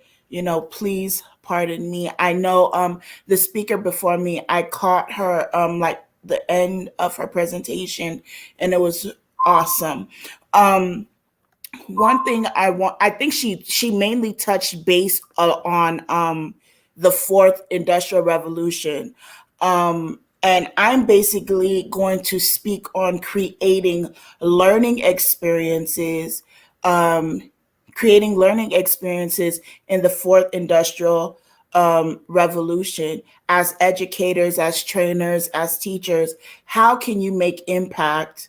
Speaker 10: please pardon me. I know the speaker before me, I caught her like the end of her presentation, and it was awesome. One thing I think she mainly touched base on the fourth industrial revolution. And I'm basically going to speak on learning experiences, creating learning experiences in the fourth industrial revolution. As educators, as trainers, as teachers, how can you make impact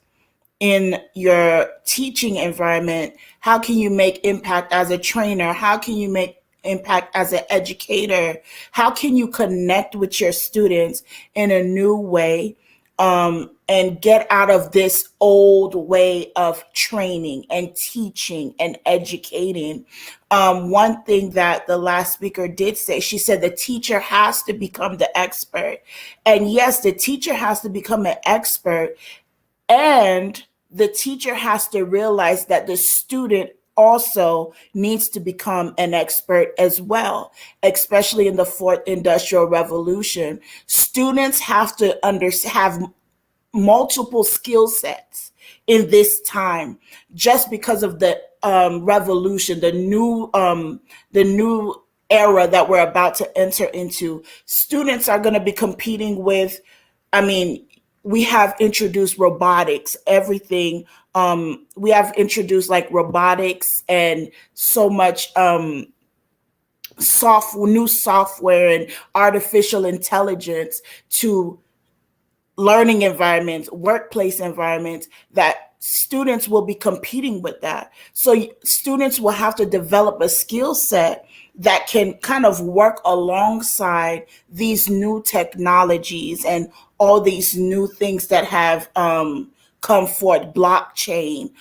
Speaker 10: in your teaching environment? How can you make impact as a trainer? How can you make impact as an educator? How can you connect with your students in a new way, and get out of this old way of training and teaching and educating? One thing that the last speaker did say, she said the teacher has to become the expert. And yes, the teacher has to become an expert, and the teacher has to realize that the student also needs to become an expert as well, especially in the fourth industrial revolution. Students have to have multiple skill sets in this time, just because of the revolution, the new era that we're about to enter into. Students are going to be competing with, we have introduced robotics, everything. We have introduced like robotics and so much new software and artificial intelligence to learning environments, workplace environments, that students will be competing with that. So students will have to develop a skill set that can kind of work alongside these new technologies and all these new things that have come forth, blockchain.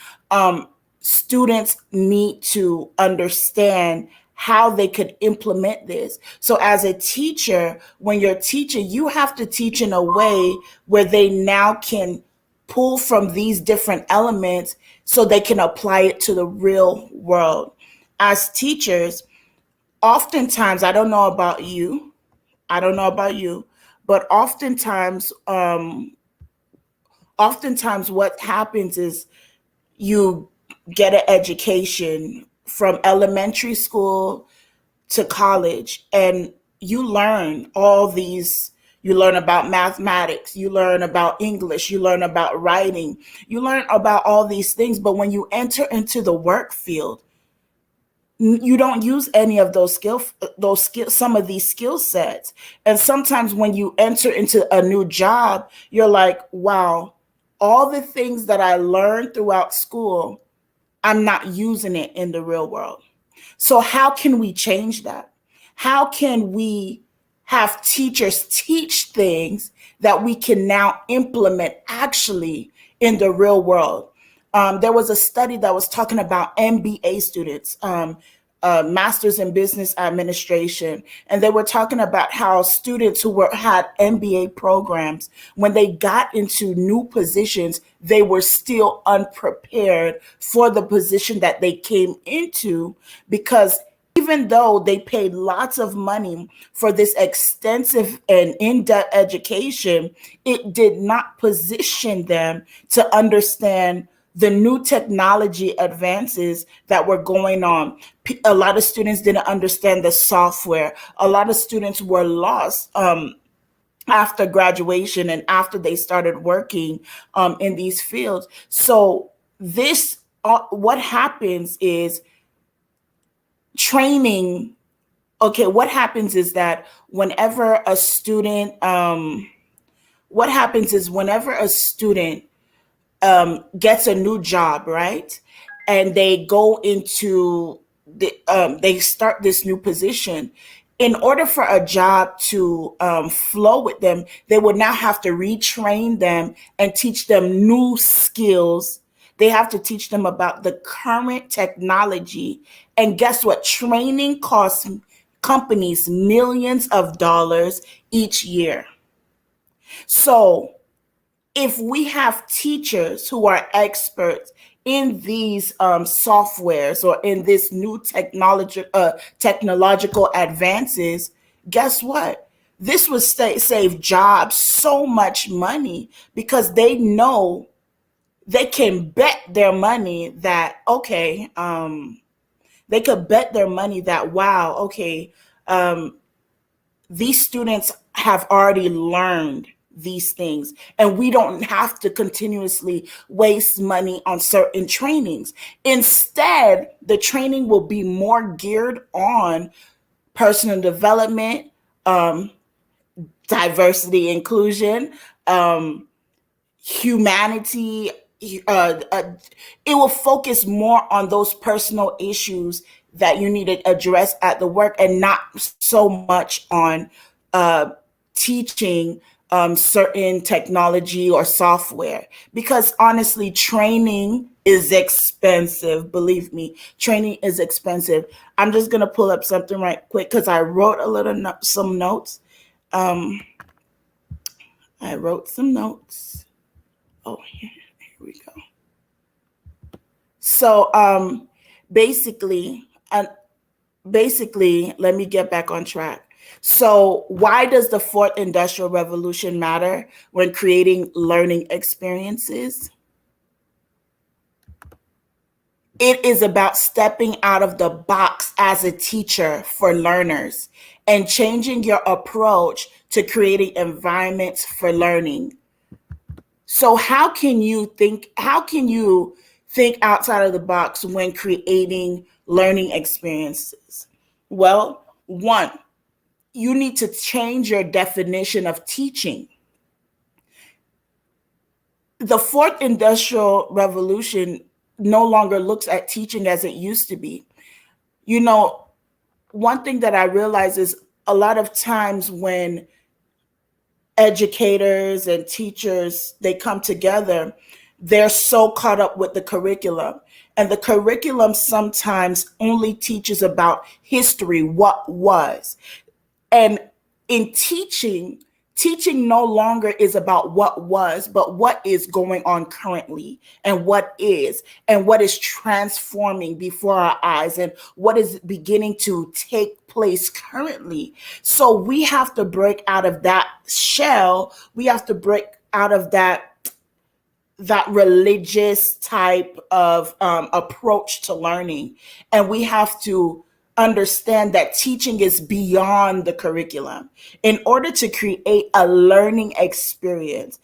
Speaker 10: Students need to understand how they could implement this. So as a teacher, when you're teaching, you have to teach in a way where they now can pull from these different elements so they can apply it to the real world. As teachers, oftentimes, I don't know about you, but oftentimes what happens is you get an education from elementary school to college, and you learn you learn about mathematics, you learn about English, you learn about writing, you learn about all these things. But when you enter into the work field, you don't use any of some of these skill sets. And sometimes when you enter into a new job, you're like, wow, all the things that I learned throughout school, I'm not using it in the real world. So how can we change that? How can we have teachers teach things that we can now implement actually in the real world? There was a study that was talking about MBA students, Masters in Business Administration, and they were talking about how students who had MBA programs, when they got into new positions, they were still unprepared for the position that they came into, because even though they paid lots of money for this extensive and in-depth education, it did not position them to understand the new technology advances that were going on. A lot of students didn't understand the software. A lot of students were lost after graduation and after they started working in these fields. So this what happens is training. Okay, what happens is that whenever a student, gets a new job, right? And they go into they start this new position. In order for a job to flow with them, they would now have to retrain them and teach them new skills. They have to teach them about the current technology. And guess what? Training costs companies millions of dollars each year. So if we have teachers who are experts in these softwares or in this new technological advances, guess what? This would save jobs so much money, because they know they can bet their money that, okay, they could bet their money that, wow, okay, these students have already learned these things, and we don't have to continuously waste money on certain trainings. Instead, the training will be more geared on personal development, diversity, inclusion, humanity. It will focus more on those personal issues that you need to address at the work, and not so much on teaching certain technology or software. Because honestly, training is expensive. Believe me, training is expensive. I'm just gonna pull up something right quick because I wrote some notes. I wrote some notes. Oh, here we go. So basically, let me get back on track. So why does the fourth industrial revolution matter when creating learning experiences? It is about stepping out of the box as a teacher for learners and changing your approach to creating environments for learning. So how can you think outside of the box when creating learning experiences? Well, one, you need to change your definition of teaching. The fourth industrial revolution no longer looks at teaching as it used to be. You know, one thing that I realize is a lot of times when educators and teachers, they come together, they're so caught up with the curriculum. And the curriculum sometimes only teaches about history, what was. And in teaching no longer is about what was, but what is going on currently, and what is transforming before our eyes, and what is beginning to take place currently. So we have to break out of that shell. We have to break out of that religious type of approach to learning. And we have to understand that teaching is beyond the curriculum. In order to create a learning experience,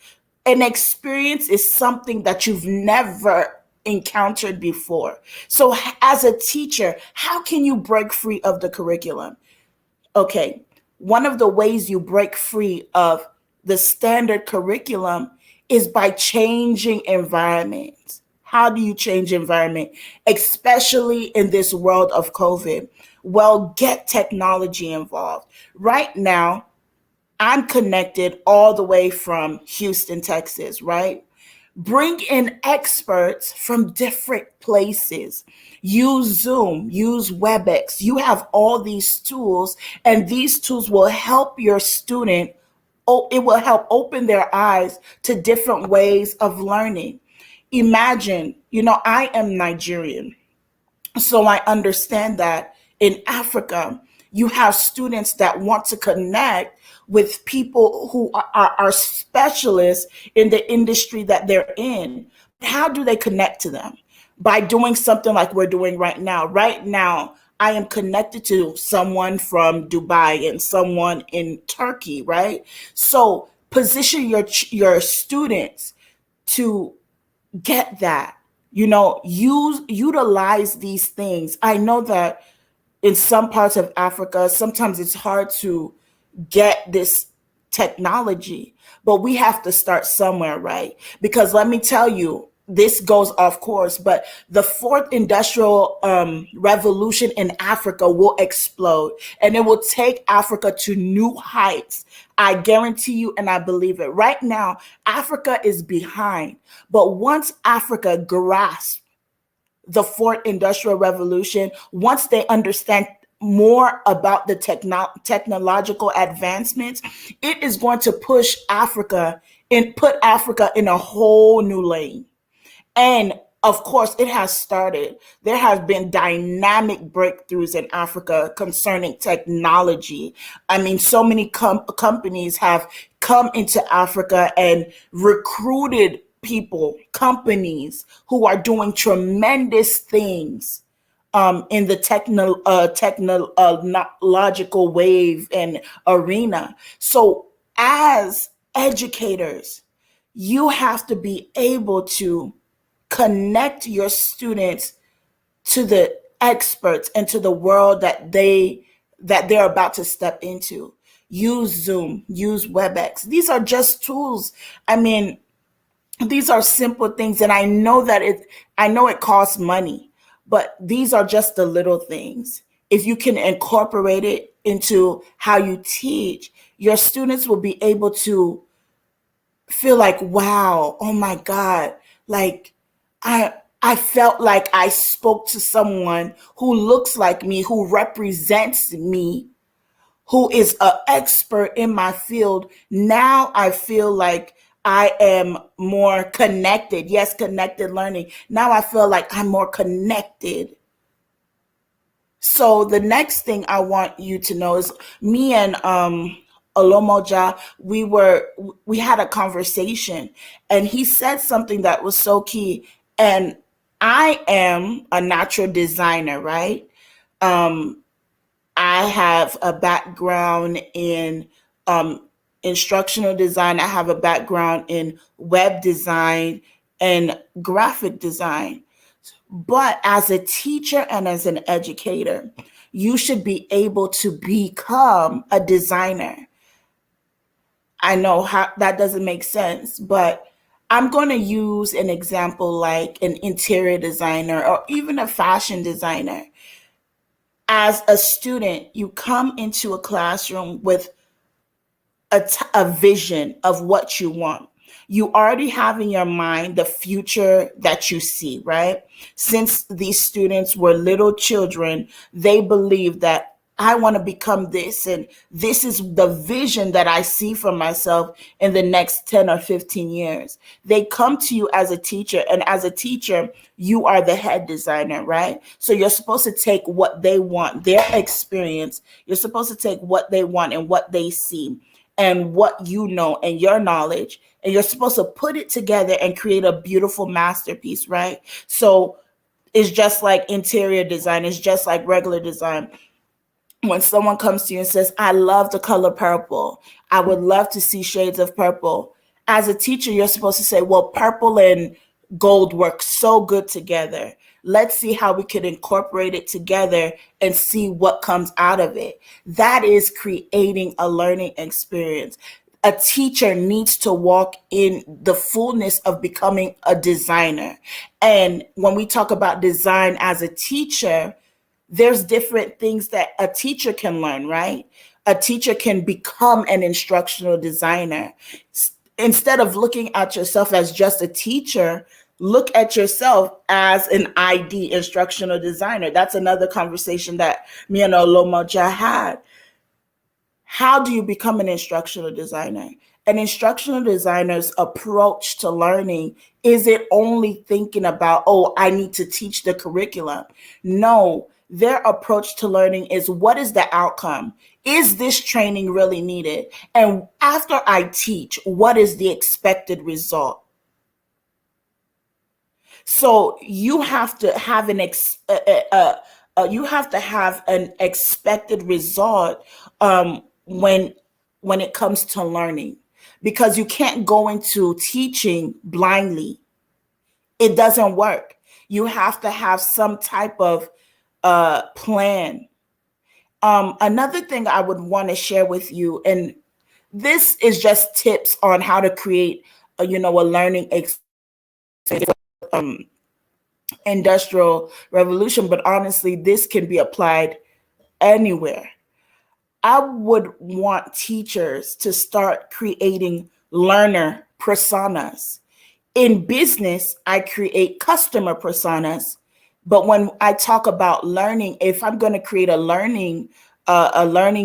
Speaker 10: an experience is something that you've never encountered before. So as a teacher, how can you break free of the curriculum? Okay, one of the ways you break free of the standard curriculum is by changing environments. How do you change environment, especially in this world of COVID? Well, get technology involved. Right now, I'm connected all the way from Houston, Texas, right? Bring in experts from different places. Use Zoom, use WebEx. You have all these tools, and these tools will help your student. It will help open their eyes to different ways of learning. Imagine, I am Nigerian, so I understand that in Africa, you have students that want to connect with people who are specialists in the industry that they're in. How do they connect to them? By doing something like we're doing right now. Right now, I am connected to someone from Dubai and someone in Turkey, right? So position your students to get that. utilize these things. I know that in some parts of Africa, sometimes it's hard to get this technology, but we have to start somewhere, right? Because let me tell you, this goes off course, but the fourth industrial revolution in Africa will explode, and it will take Africa to new heights. I guarantee you, and I believe it. Right now, Africa is behind, but once Africa grasps the fourth industrial revolution, once they understand more about the technological advancements, it is going to push Africa and put Africa in a whole new lane. And of course, it has started. There have been dynamic breakthroughs in Africa concerning technology. I mean, so many companies have come into Africa and recruited people, companies who are doing tremendous things in the technological wave and arena. So as educators, you have to be able to connect your students to the experts and to the world that they're about to step into. Use Zoom, use WebEx. These are just tools. I mean, these are simple things, and I know it costs money, but these are just the little things. If you can incorporate it into how you teach, your students will be able to feel like, wow, oh my God, like I felt like I spoke to someone who looks like me, who represents me, who is an expert in my field. Now I feel like I am more connected. Yes, connected learning. Now I feel like I'm more connected. So the next thing I want you to know is me and Olomoja, we had a conversation, and he said something that was so key. And I am a natural designer, right? I have a background in instructional design. I have a background in web design and graphic design. But as a teacher and as an educator, you should be able to become a designer. I know how that doesn't make sense, but I'm going to use an example like an interior designer or even a fashion designer. As a student, you come into a classroom with a vision of what you want. You already have in your mind the future that you see, right? Since these students were little children, they believe that I want to become this, and this is the vision that I see for myself in the next 10 or 15 years. They come to you as a teacher, and as a teacher, you are the head designer, right? So you're supposed to take what they want, their experience. You're supposed to take what they want and what they see and what you know and your knowledge, and you're supposed to put it together and create a beautiful masterpiece, right? So it's just like interior design. It's just like regular design. When someone comes to you and says, I love the color purple, I would love to see shades of purple. As a teacher, you're supposed to say, well, purple and gold work so good together. Let's see how we could incorporate it together and see what comes out of it. That is creating a learning experience. A teacher needs to walk in the fullness of becoming a designer. And when we talk about design as a teacher, there's different things that a teacher can learn, right? A teacher can become an instructional designer. Instead of looking at yourself as just a teacher, look at yourself as an ID, instructional designer. That's another conversation that me and Olomoja had. How do you become an instructional designer? An instructional designer's approach to learning isn't only thinking about, oh, I need to teach the curriculum. No, their approach to learning is, what is the outcome? Is this training really needed? And after I teach, what is the expected result? So you have to have an expected result when it comes to learning, because you can't go into teaching blindly. It doesn't work. You have to have some type of plan. Another thing I would want to share with you, and this is just tips on how to create a learning experience, industrial revolution, but honestly, this can be applied anywhere. I would want teachers to start creating learner personas. In business, I create customer personas. But when I talk about learning, if I'm going to create a learning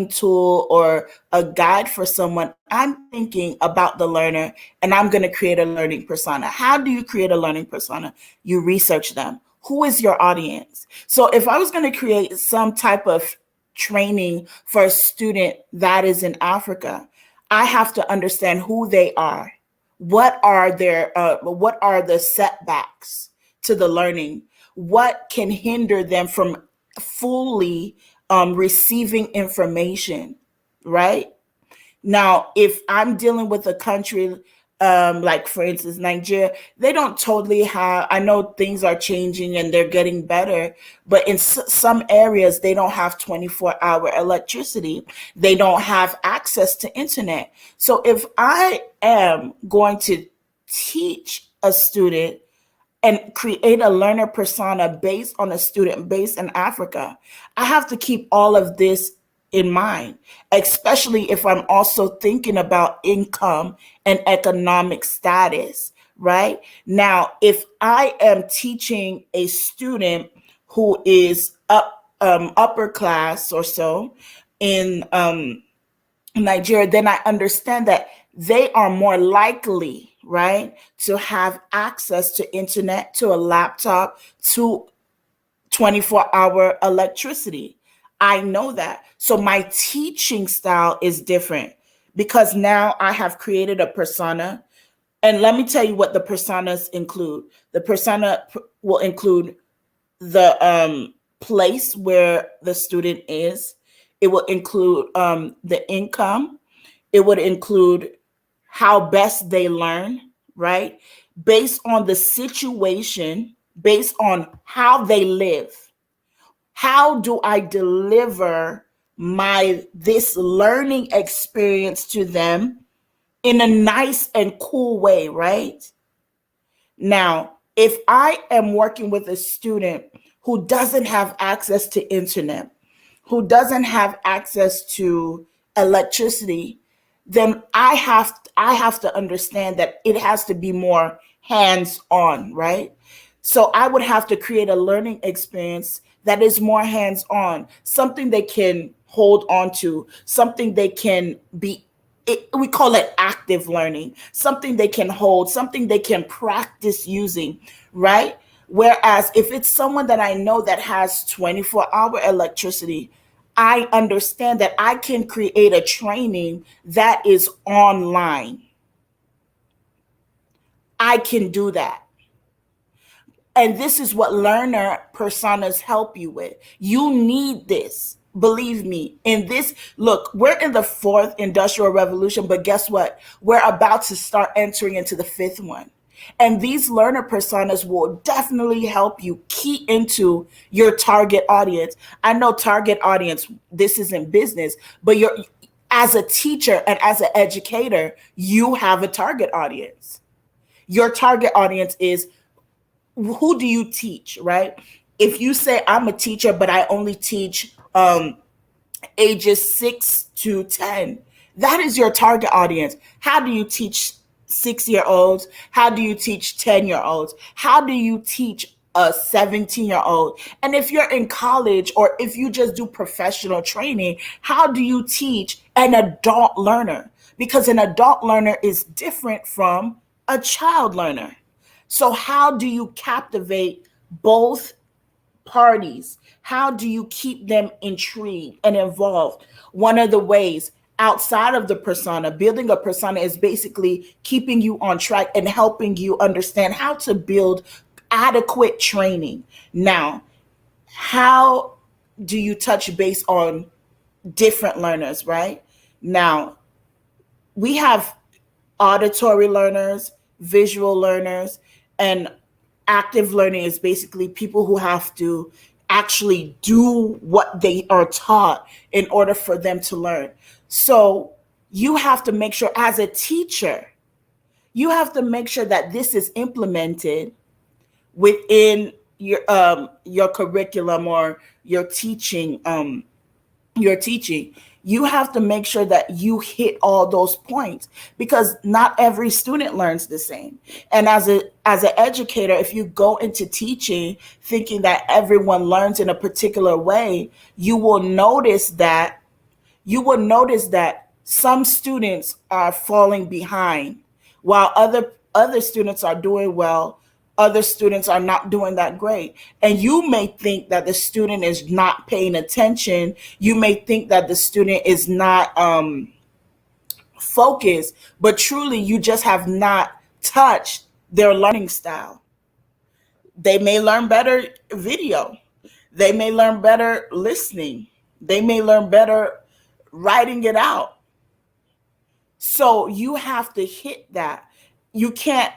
Speaker 10: tool or a guide for someone, I'm thinking about the learner and I'm going to create a learning persona. How do you create a learning persona? You research them. Who is your audience? So if I was going to create some type of training for a student that is in Africa, I have to understand who they are. What are the setbacks to the learning? What can hinder them from fully receiving information, right? Now, if I'm dealing with a country like, for instance, Nigeria, they don't totally have, I know things are changing and they're getting better, but in some areas, they don't have 24-hour electricity. They don't have access to internet. So if I am going to teach a student and create a learner persona based on a student based in Africa, I have to keep all of this in mind, especially if I'm also thinking about income and economic status, right? Now, if I am teaching a student who is upper class or so in Nigeria, then I understand that they are more likely, right, to have access to internet, to a laptop, to 24-hour electricity. I know that. So my teaching style is different because now I have created a persona. And let me tell you what the personas include. The persona will include the place where the student is. It will include the income. It would include how best they learn, right? Based on the situation, based on how they live. How do I deliver this learning experience to them in a nice and cool way, right? Now, if I am working with a student who doesn't have access to internet, who doesn't have access to electricity, then I have to understand that it has to be more hands-on, right? So I would have to create a learning experience that is more hands-on, something they can hold on to, something they can be, we call it active learning, something they can hold, something they can practice using, right? Whereas if it's someone that I know that has 24-hour electricity, I understand that I can create a training that is online. I can do that. And this is what learner personas help you with. You need this. Believe me, look, we're in the fourth industrial revolution, but guess what? We're about to start entering into the fifth one. And these learner personas will definitely help you key into your target audience. I know target audience, this isn't business, but as a teacher and as an educator, you have a target audience. Your target audience is, who do you teach, right? If you say I'm a teacher, but I only teach ages 6 to 10, that is your target audience. How do you teach 6-year-olds? How do you teach 10-year-olds? How do you teach a 17-year-old? And if you're in college or if you just do professional training, how do you teach an adult learner? Because an adult learner is different from a child learner. So how do you captivate both parties? How do you keep them intrigued and involved? One of the ways outside of the persona, building a persona is basically keeping you on track and helping you understand how to build adequate training. Now, how do you touch base on different learners, right? Now, we have auditory learners, visual learners, and active learning is basically people who have to actually do what they are taught in order for them to learn. So you have to make sure as a teacher, you have to make sure that this is implemented within your curriculum or your teaching. You have to make sure that you hit all those points, because not every student learns the same. And as an educator, if you go into teaching thinking that everyone learns in a particular way, you will notice that some students are falling behind while other students are doing well. Other students are not doing that great. And you may think that the student is not paying attention. You may think that the student is not focused, but truly you just have not touched their learning style. They may learn better video. They may learn better listening. They may learn better writing it out. So you have to hit that. You can't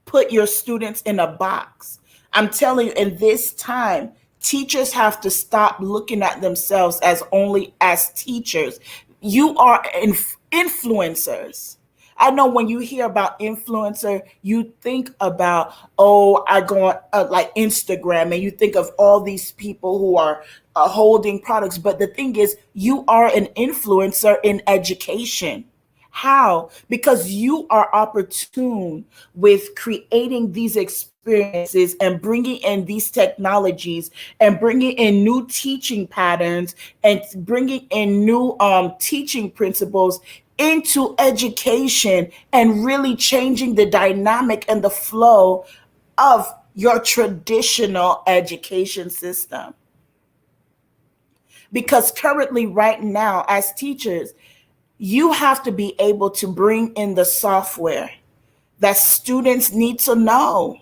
Speaker 10: put your students in a box. I'm telling you, in this time, teachers have to stop looking at themselves as only as teachers. You are influencers. I know when you hear about influencer, you think about, I go on like Instagram, and you think of all these people who are holding products. But the thing is, you are an influencer in education. How? Because you are opportune with creating these experiences and bringing in these technologies and bringing in new teaching patterns and bringing in new teaching principles into education and really changing the dynamic and the flow of your traditional education system. Because currently, right now, as teachers, you have to be able to bring in the software that students need to know,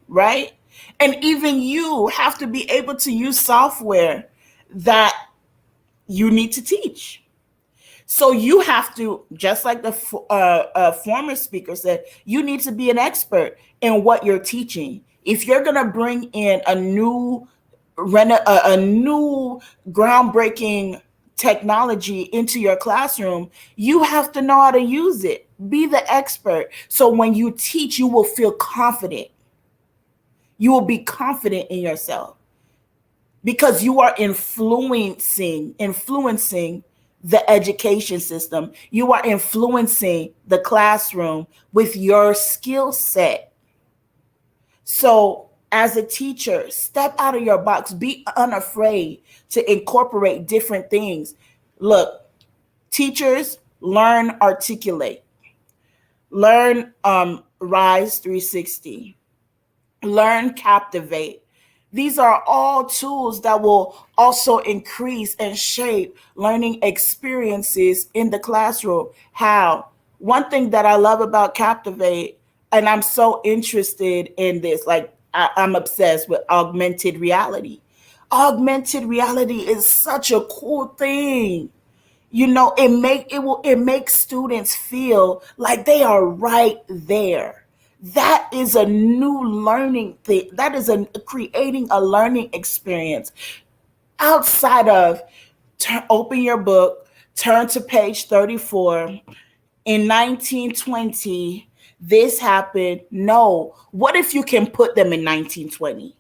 Speaker 10: right? And even you have to be able to use software that you need to teach. So you have to, just like the former speaker said, you need to be an expert in what you're teaching. If you're going to bring in a new groundbreaking technology into your classroom, you have to know how to use it. Be the expert. So when you teach, you will feel confident. You will be confident in yourself because you are influencing the education system. You are influencing the classroom with your skill set. So as a teacher, step out of your box. Be unafraid to incorporate different things. Look, teachers, learn Articulate. Learn Rise 360. Learn Captivate. These are all tools that will also increase and shape learning experiences in the classroom. How? One thing that I love about Captivate, and I'm so interested in this, like I'm obsessed with augmented reality. Augmented reality is such a cool thing. You know, it makes students feel like they are right there. That is a new learning thing. That is creating a learning experience outside of open your book, turn to page 34. In 1920, this happened. No. What if you can put them in 1920?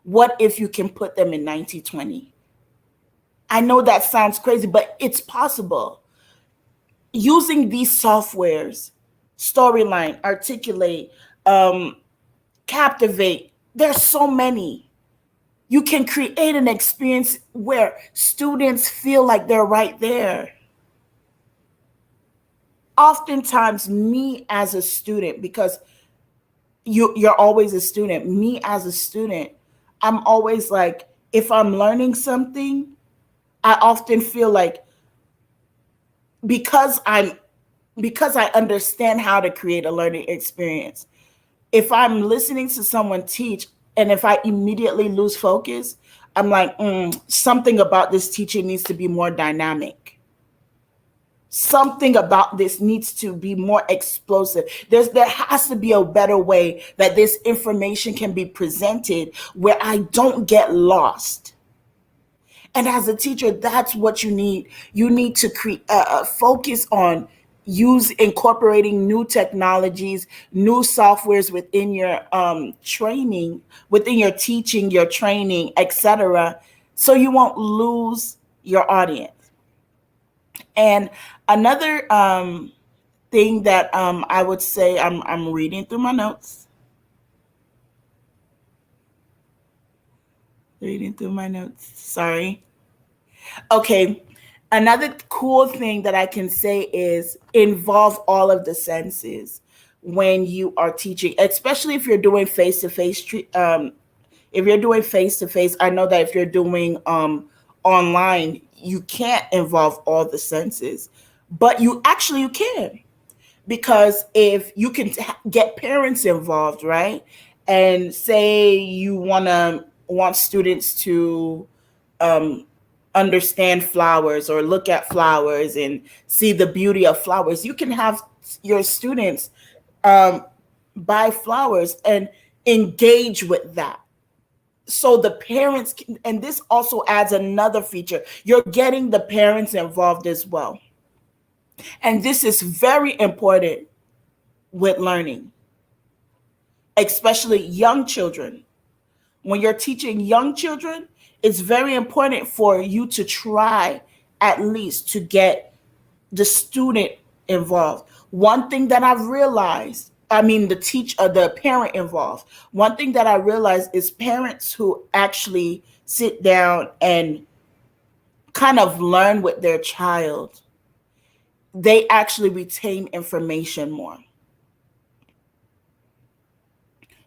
Speaker 10: What if you can put them in 1920? I know that sounds crazy, but it's possible. Using these softwares, Storyline, Articulate, Captivate, there's so many. You can create an experience where students feel like they're right there. Oftentimes, me as a student, because you're always a student, me as a student, I'm always like, if I'm learning something, I often feel like because I understand how to create a learning experience, if I'm listening to someone teach and if I immediately lose focus, I'm like, something about this teaching needs to be more dynamic. something about this needs to be more explosive. There has to be a better way that this information can be presented where I don't get lost. And as a teacher, that's what you need. You need to focus on incorporating new technologies, new softwares within your training, within your teaching, your training, etc., so you won't lose your audience. And another thing that I would say, I'm reading through my notes. Sorry. Okay. Another cool thing that I can say is involve all of the senses when you are teaching, especially if you're doing face-to-face. If you're doing face-to-face, I know that if you're doing online, you can't involve all the senses, but you can, because if you can get parents involved, right? And say you want students to understand flowers or look at flowers and see the beauty of flowers, you can have your students buy flowers and engage with that. So the parents can, and this also adds another feature, you're getting the parents involved as well. And this is very important with learning, especially young children. When you're teaching young children, it's very important for you to try at least to get the student involved. One thing that I've realized, the parent involved. One thing that I realized is parents who actually sit down and kind of learn with their child, they actually retain information more.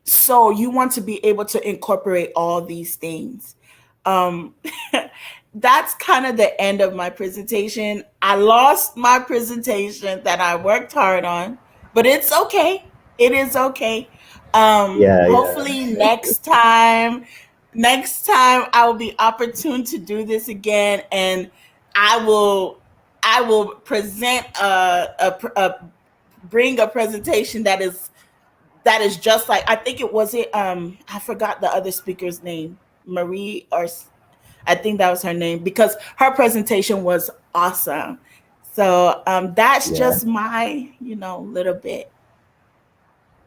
Speaker 10: So you want to be able to incorporate all these things. That's kind of the end of my presentation. I lost my presentation that I worked hard on, but it's okay. It is okay. Hopefully next time I will be opportune to do this again, and I will present bring a presentation that is just like, I think it was I forgot the other speaker's name, Marie, or I think that was her name, because her presentation was awesome. So that's just my little bit.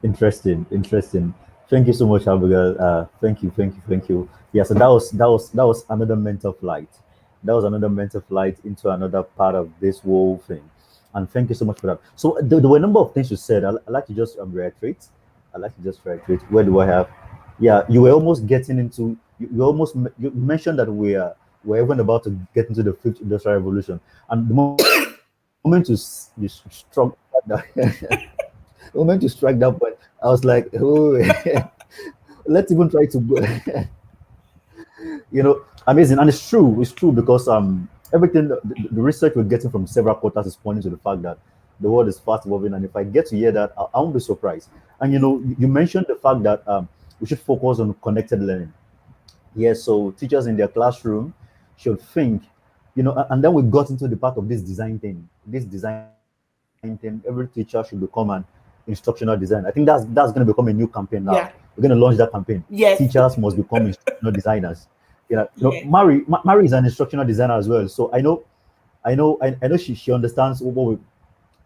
Speaker 1: Interesting. Thank you so much, Abigail. Thank you. Yeah, so that was another mental flight. That was another mental flight into another part of this whole thing. And thank you so much for that. So there were a number of things you said. I'd like to just reiterate. Where do I have? Yeah, you were almost getting into. You mentioned that we're even about to get into the fifth industrial revolution, and the moment you struck that, the moment you strike that point, I was like, oh, let's even try to go. Amazing. And it's true because everything, the research we're getting from several quarters is pointing to the fact that the world is fast evolving, and if I get to hear that, I won't be surprised. And you mentioned the fact that we should focus on connected learning. Yes, so teachers in their classroom should think, and then we got into the part of this design thing. Every teacher should become an instructional designer. I think that's going to become a new campaign now. Yeah. We're going to launch that campaign.
Speaker 10: Yes.
Speaker 1: Teachers must become instructional designers. Mari is an instructional designer as well. So I know she understands what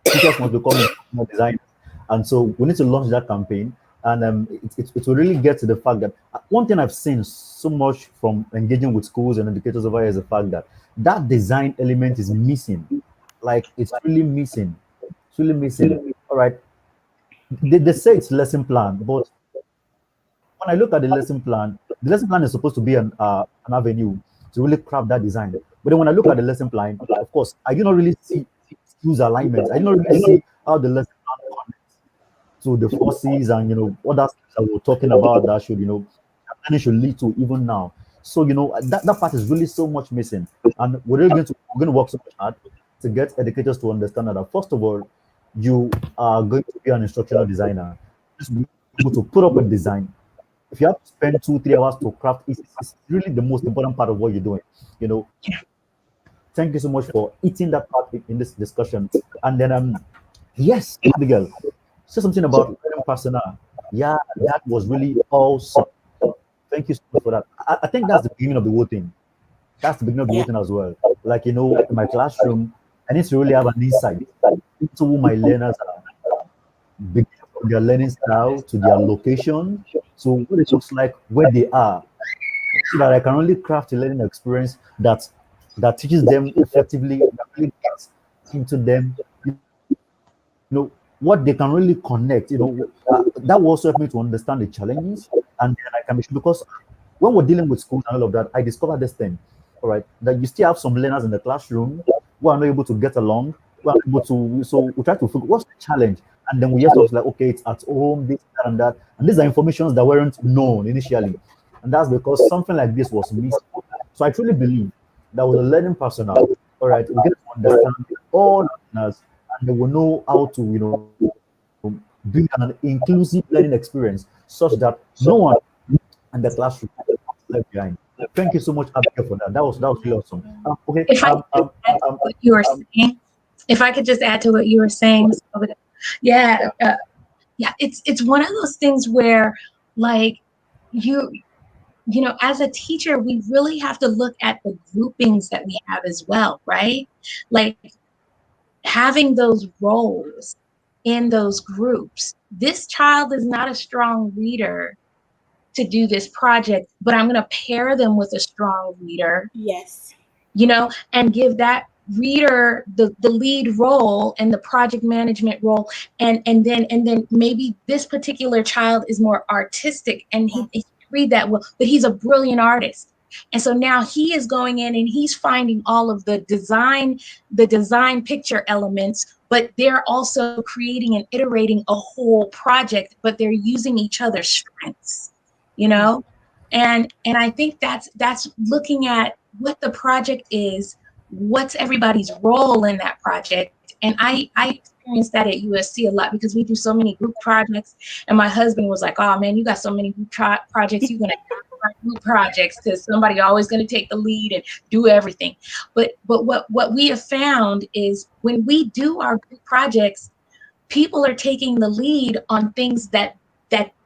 Speaker 1: teachers must become instructional designers. And so we need to launch that campaign. And it will really get to the fact that one thing I've seen so much from engaging with schools and educators over here is the fact that design element is missing. Like, it's really missing. All right. They say it's lesson plan, but when I look at the lesson plan is supposed to be an avenue to really craft that design. But then when I look at the lesson plan, of course, I do not really see schools alignments. I do not really see how the lesson plan connects to the forces and other things that we're talking about that should should lead to even now. So that part is really so much missing, and we're going to work so much hard to get educators to understand that first of all, you are going to be an instructional designer. Just be able to put up a design. If you have to spend 2-3 hours to craft, it's really the most important part of what you're doing. Thank you so much for eating that part in this discussion. And then, yes, Abigail, say something about learning persona. Yeah, that was really awesome. Thank you so much for that. I think that's the beginning of the whole thing. That's the beginning of the whole thing as well. Like, in my classroom, I need to really have an insight into who my learners are, beginning from their learning style to their location, to what it looks like where they are, so that I can really craft a learning experience that teaches them effectively, that really gets into them, what they can really connect. That will also help me to understand the challenges, and then I can be, because when we're dealing with schools and all of that, I discovered this thing, all right, that you still have some learners in the classroom who are not able to get along, who are able to, so we try to figure what's the challenge, and then we just was like, okay, it's at home, this, that, and that, and these are informations that weren't known initially, and that's because something like this was missed. So I truly believe that with a learning personnel, all right, we get to understand all learners, and they will know how to, build an inclusive learning experience such that no one in the classroom is left behind. Thank you so much, Abigail, for that. That was really awesome. Okay.
Speaker 2: If I could add to what you were saying, if I could just add to what you were saying, yeah, it's one of those things where, like, as a teacher, we really have to look at the groupings that we have as well, right? Like, having those roles in those groups. This child is not a strong reader to do this project, but I'm going to pair them with a strong reader.
Speaker 10: Yes.
Speaker 2: And give that reader the lead role and the project management role. And then maybe this particular child is more artistic and he can read that well, but he's a brilliant artist. And so now he is going in and he's finding all of the design picture elements, but they're also creating and iterating a whole project, but they're using each other's strengths, and I think that's looking at what the project is, what's everybody's role in that project. And I experienced that at USC a lot because we do so many group projects, and my husband was like, oh man, you got so many group projects, you're going to group projects because somebody always going to take the lead and do everything. But what we have found is when we do our group projects, people are taking the lead on things that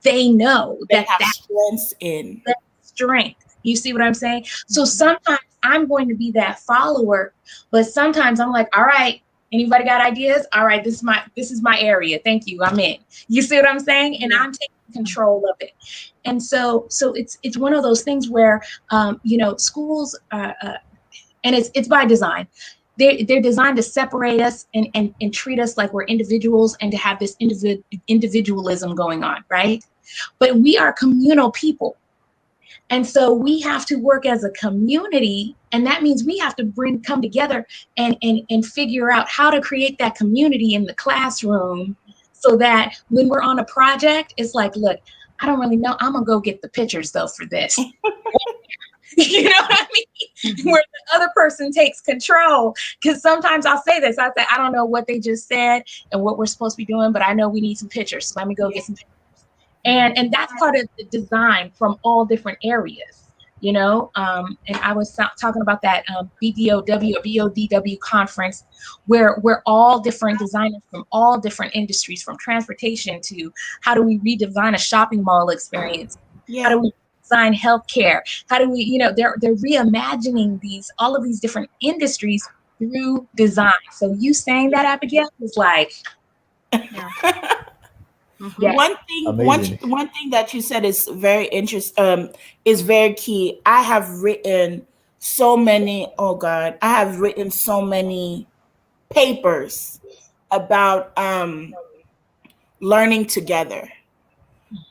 Speaker 2: they know
Speaker 10: that have strengths in.
Speaker 2: That strength. You see what I'm saying? So sometimes I'm going to be that follower, but sometimes I'm like, all right, anybody got ideas? All right, this is my area. Thank you. I'm in. You see what I'm saying? And I'm taking control of it. And so it's one of those things where schools and it's by design. They're designed to separate us and treat us like we're individuals and to have this individualism going on, right? But we are communal people. And so we have to work as a community, and that means we have to come together and figure out how to create that community in the classroom so that when we're on a project, it's like, look, I don't really know. I'm gonna go get the pictures though for this. You know what I mean? Where the other person takes control. Because sometimes I'll say this, I say, I don't know what they just said and what we're supposed to be doing, but I know we need some pictures. So let me go get some pictures. And that's part of the design from all different areas, and I was talking about that BDOW or BODW conference where all different designers from all different industries, from transportation to how do we redesign a shopping mall experience?
Speaker 10: Yeah.
Speaker 2: How do we design healthcare? How do we, they're reimagining all of these different industries through design. So you saying that, Abigail, was like,
Speaker 10: yeah. One thing that you said is very interesting, is very key. I have written so many papers about learning together.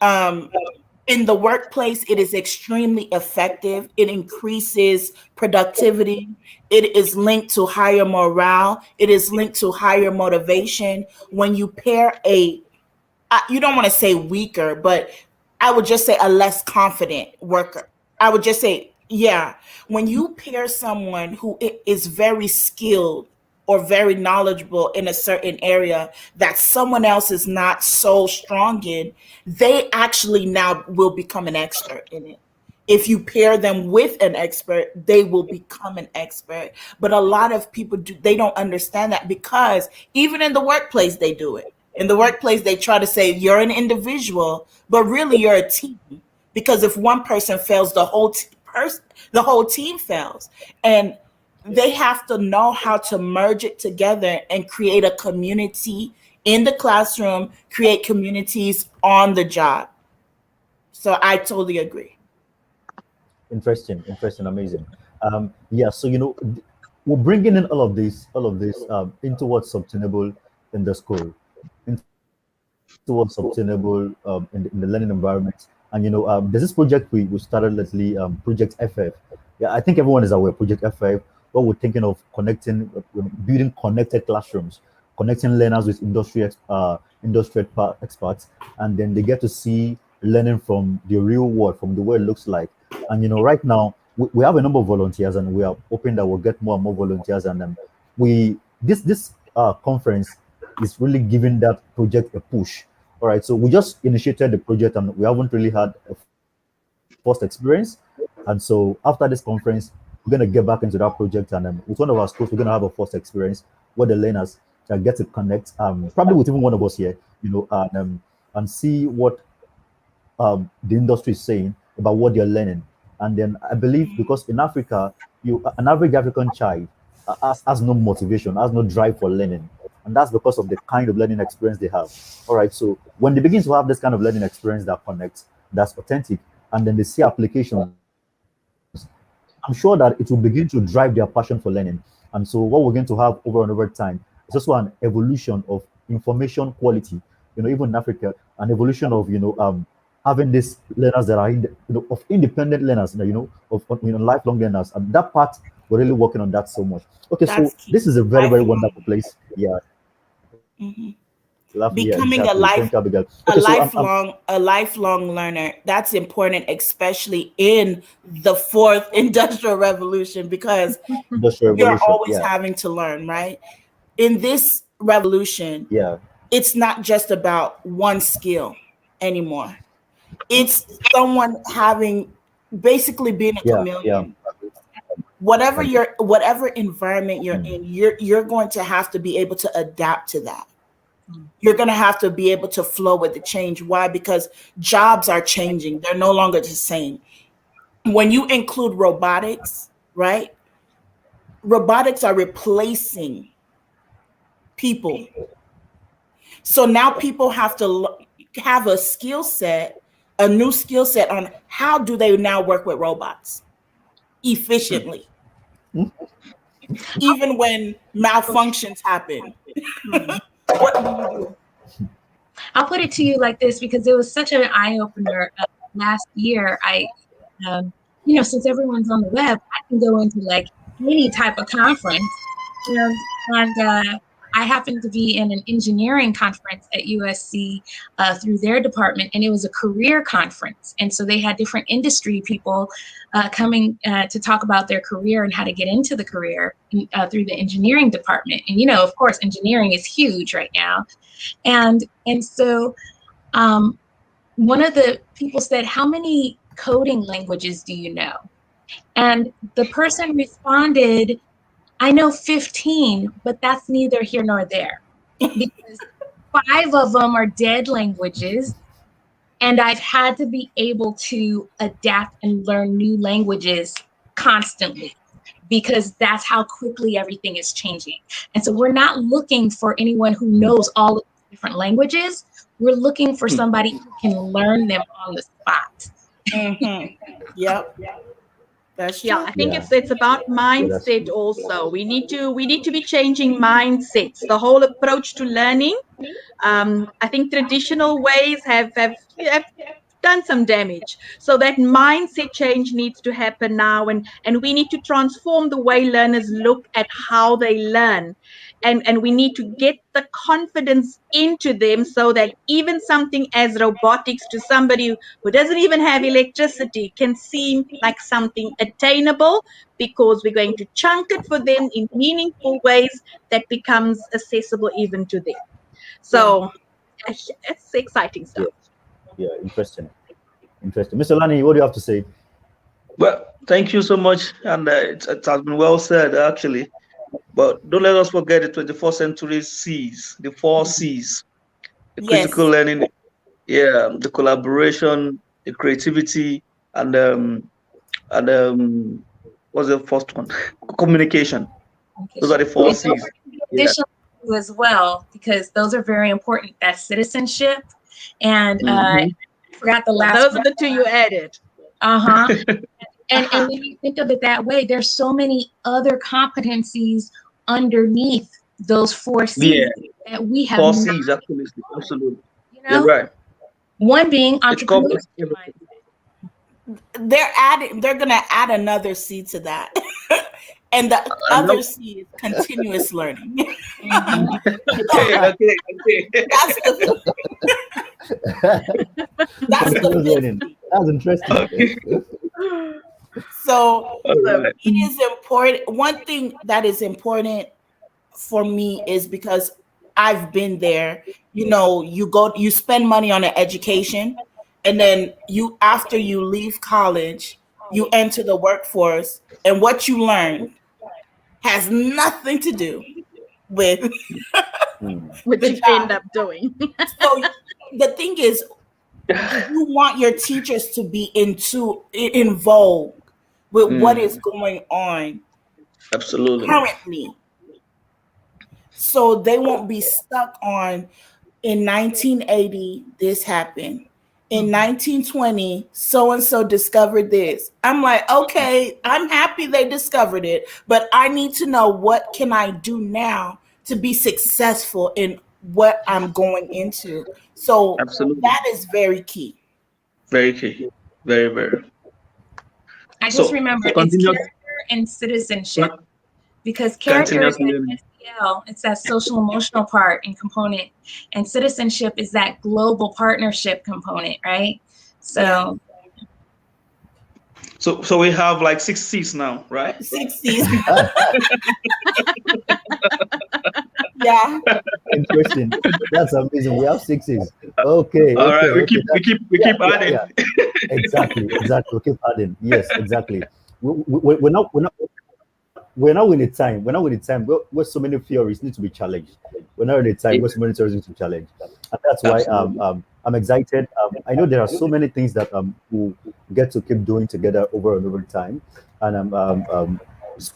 Speaker 10: In the workplace, it is extremely effective. It increases productivity. It is linked to higher morale. It is linked to higher motivation. When you pair you don't want to say weaker, but I would just say a less confident worker. I would just say, yeah, when you pair someone who is very skilled or very knowledgeable in a certain area that someone else is not so strong in, they actually now will become an expert in it. if you pair them with an expert, they will become an expert. But a lot of people they don't understand that, because even in the workplace they do it. In the workplace they try to say you're an individual, but really you're a team. Because if one person fails, the whole team fails. And they have to know how to merge it together and create a community in the classroom, create communities on the job. So I totally agree.
Speaker 1: Interesting, amazing. Yeah, so we're bringing in all of this into what's sustainable in the school, into what's sustainable in the learning environment. And there's this project we started lately, Project FF. Yeah, I think everyone is aware of Project FF. What we're thinking of connecting, building connected classrooms, connecting learners with industry experts, and then they get to see learning from the real world, from the way it looks like. And right now we have a number of volunteers, and we are hoping that we'll get more and more volunteers. And we this conference is really giving that project a push. All right, so we just initiated the project, and we haven't really had a first experience. And so after this conference, we're going to get back into that project, and with one of our schools, we're going to have a first experience where the learners can get to connect, probably with even one of us here, and see what the industry is saying about what they're learning. And then I believe, because in Africa, an average African child has no motivation, has no drive for learning. And that's because of the kind of learning experience they have. All right. So when they begin to have this kind of learning experience that connects, that's authentic, and then they see applications, I'm sure that it will begin to drive their passion for learning. And so what we're going to have over and over time is also an evolution of information quality. Even in Africa, an evolution of having these learners that are of independent learners, of lifelong learners, and that part we're really working on that so much. Okay,
Speaker 10: That's
Speaker 1: so
Speaker 10: key.
Speaker 1: this is a very, very wonderful place. Yeah.
Speaker 10: Mm-hmm.
Speaker 1: Yeah,
Speaker 10: Becoming
Speaker 1: exactly. Thank you, Abigail. Okay,
Speaker 10: a lifelong learner. That's important, especially in the fourth industrial revolution, because you're always having to learn, right? In this revolution,
Speaker 1: yeah,
Speaker 10: it's not just about one skill anymore. It's someone basically being a chameleon. Whatever environment you're in, you're going to have to be able to adapt to that. You're going to have to be able to flow with the change. Why? Because jobs are changing. They're no longer the same. When you include robotics, right? Robotics are replacing people. So now people have to have a skill set, a new skill set on how do they now work with robots efficiently. Even when malfunctions happen. What do you do?
Speaker 2: I'll put it to you like this, because it was such an eye-opener. Last year, since everyone's on the web, I can go into like any type of conference, and I happened to be in an engineering conference at USC through their department, and it was a career conference. And so they had different industry people coming to talk about their career and how to get into the career through the engineering department. And, of course, engineering is huge right now. And so one of the people said, "How many coding languages do you know?" And the person responded, "I know 15, but that's neither here nor there, because 5 of them are dead languages, and I've had to be able to adapt and learn new languages constantly, because that's how quickly everything is changing." And so we're not looking for anyone who knows all of the different languages. We're looking for somebody who can learn them on the spot.
Speaker 10: Mm-hmm. Yep. That's true.
Speaker 3: Yeah, I think it's about mindset also. We need to be changing mindsets. The whole approach to learning. I think traditional ways have done some damage. So that mindset change needs to happen now, and we need to transform the way learners look at how they learn. And we need to get the confidence into them, so that even something as robotics to somebody who doesn't even have electricity can seem like something attainable, because we're going to chunk it for them in meaningful ways that becomes accessible even to them. So it's exciting stuff.
Speaker 1: Yeah, interesting. Mr. Lani, what do you have to say?
Speaker 4: Well, thank you so much, and it has been well said actually. But don't let us forget the 21st century C's, the four C's: the critical
Speaker 10: Yes.
Speaker 4: learning, yeah, the collaboration, the creativity, and what's the first one? Communication. Those are the four
Speaker 2: And those
Speaker 4: C's.
Speaker 2: can be
Speaker 4: Yeah.
Speaker 2: additional to as well, because those are very important. That's citizenship. And I forgot the last
Speaker 3: Those
Speaker 2: one.
Speaker 3: are the two you added.
Speaker 2: Uh-huh. And when you think of it that way, there's so many other competencies underneath those four C's that we have
Speaker 4: Four
Speaker 2: not,
Speaker 4: C's, absolutely.
Speaker 2: you
Speaker 4: You're
Speaker 2: know,
Speaker 4: right.
Speaker 2: one being
Speaker 4: It covers
Speaker 2: entrepreneurship.
Speaker 4: everything.
Speaker 10: They're gonna add another C to that. And the other C is continuous learning.
Speaker 4: Okay.
Speaker 10: That's the that's
Speaker 1: Continuous
Speaker 10: the
Speaker 1: learning. That's interesting.
Speaker 4: Okay.
Speaker 10: so
Speaker 4: Right.
Speaker 10: it is important. One thing that is important for me is because I've been there. You know, you spend money on an education, and then after you leave college, you enter the workforce, and what you learn has nothing to do with
Speaker 3: What
Speaker 10: the
Speaker 3: you
Speaker 10: job.
Speaker 3: end up doing.
Speaker 10: So the thing is, you want your teachers to be in vogue with what is going on
Speaker 4: Absolutely.
Speaker 10: currently, so they won't be stuck on, in 1980 this happened, in 1920 so and so discovered this. I'm like, okay, I'm happy they discovered it, but I need to know, what can I do now to be successful in what I'm going into? So
Speaker 4: Absolutely.
Speaker 10: that is very key.
Speaker 4: Very key. Very.
Speaker 2: I just
Speaker 4: So
Speaker 2: remember it's
Speaker 4: continuous
Speaker 2: character and citizenship, because character is
Speaker 4: continuous
Speaker 2: that
Speaker 4: learning.
Speaker 2: SEL, it's that social emotional part and component, and citizenship is that global partnership component, right? So
Speaker 4: So we have like 6 C's now, right?
Speaker 10: 6 C's. Yeah.
Speaker 1: Interesting. That's amazing. We have 6s. Okay.
Speaker 4: All right. We
Speaker 1: Okay.
Speaker 4: keep adding.
Speaker 1: Yeah. Exactly. We keep adding. Yes. Exactly. We're not in the time. We're not in the time where so many theories need to be challenged. We're not in the time where so many theories need to be challenged, and that's why I'm excited. I know there are so many things that we get to keep doing together over and over time, and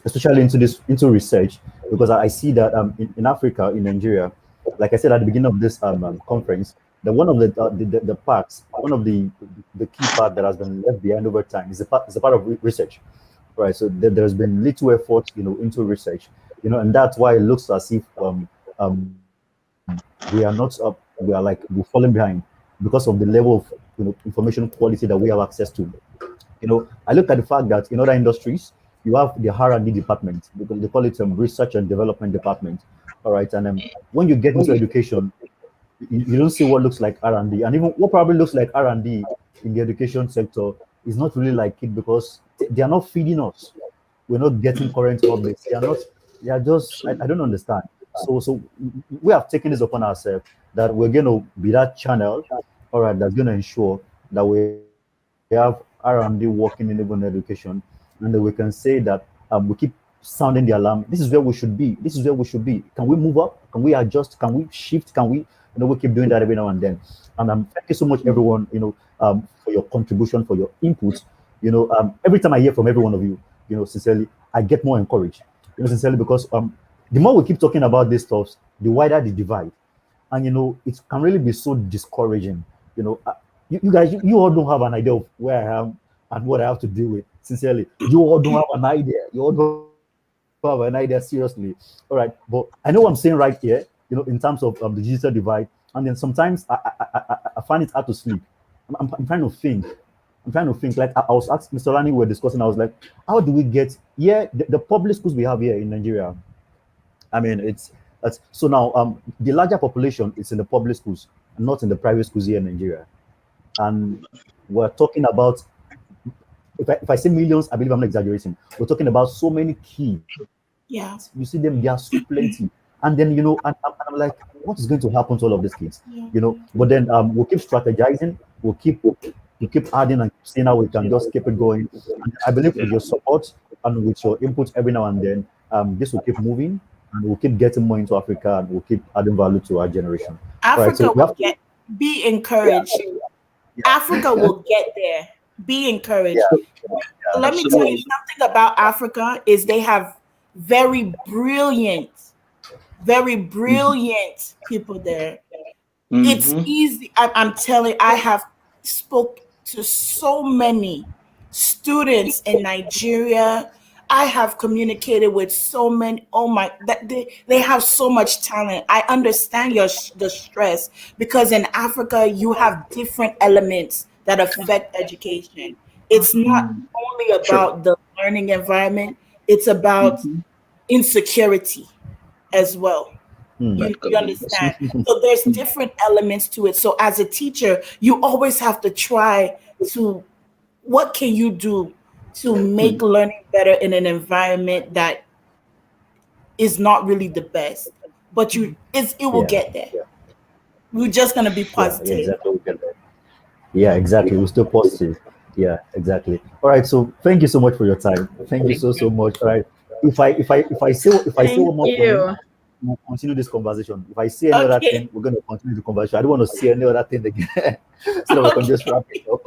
Speaker 1: especially into research, because I see that in Africa, in Nigeria, like I said at the beginning of this conference, that one of the parts, one of the key part that has been left behind over time is a part of research, right? So there's been little effort, into research, and that's why it looks as if we are not up, we're falling behind because of the level of information quality that we have access to. I look at the fact that in other industries, you have the R&D department, because they call it research and development department. All right, and when you get into education, you don't see what looks like R&D, and even what probably looks like R&D in the education sector is not really like it, because they are not feeding us. We're not getting current updates. They are not. They are just. I don't understand. So we have taken this upon ourselves that we're going to be that channel, all right, that's going to ensure that we have R&D working in even education, and that we can say that we keep sounding the alarm. This is where we should be. This is where we should be. Can we move up? Can we adjust? Can we shift? Can we? We keep doing that every now and then. And thank you so much, everyone. For your contribution, for your input. Every time I hear from every one of you, sincerely, I get more encouraged. Sincerely, because the more we keep talking about these stuff, the wider the divide, and it can really be so discouraging. You guys, you all don't have an idea of where I am and what I have to deal with. Sincerely, you all don't have an idea. You all don't have an idea, seriously. All right, but I know what I'm saying right here. In terms of the digital divide, and then sometimes I find it hard to sleep. I'm trying to think. Like I was asking Mr. Lani, we were discussing. I was like, how do we get here? The public schools we have here in Nigeria. I mean, it's so now the larger population is in the public schools, not in the private schools here in Nigeria. And we're talking about, if I say millions, I believe I'm not exaggerating. We're talking about so many kids.
Speaker 10: Yeah.
Speaker 1: You see them, they are so plenty. And then, and I'm like, what is going to happen to all of these kids? But then we'll keep strategizing, we'll keep to keep adding and seeing how we can just keep it going. And I believe with your support and with your input every now and then, this will keep moving and we'll keep getting more into Africa and we'll keep adding value to our generation.
Speaker 10: Africa will be encouraged. Africa will get there. Be encouraged. Let me tell you something about Africa is they have very brilliant people there. It's easy. I'm telling you, I have spoke to so many students in Nigeria. I have communicated with so many. Oh my, that they have so much talent. I understand the stress because in Africa you have different elements that affect education. It's not only about the learning environment, it's about insecurity as well. You understand? So there's different elements to it. So as a teacher, you always have to try to, what can you do to make learning better in an environment that is not really the best, but it will get there. We're just going to be positive.
Speaker 1: Yeah, exactly. We're still positive. Yeah, exactly. All right. So thank you so much for your time. Thank you so much. All right. If I say one more thing, we'll continue this conversation. If I see any other thing, we're going to continue the conversation. I don't want to see any other thing again. So we can just wrap it up.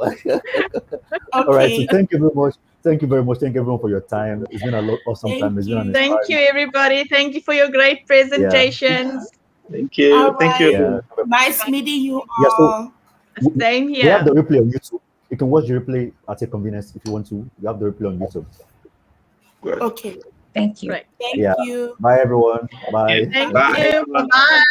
Speaker 1: All right. So thank you very much. Thank you very much. Thank everyone for your time. It's been a awesome time. It's been
Speaker 3: Thank you, everybody. Thank you for your great presentations.
Speaker 11: Thank you.
Speaker 10: All
Speaker 11: Thank you.
Speaker 10: right. Nice meeting you all.
Speaker 3: Same here.
Speaker 1: We have the replay on YouTube. You can watch the replay at your convenience if you want to. You have the replay on YouTube.
Speaker 10: Okay.
Speaker 2: Thank you.
Speaker 3: Right.
Speaker 10: Thank you.
Speaker 1: Bye, everyone. Bye.
Speaker 3: Thank you. Bye.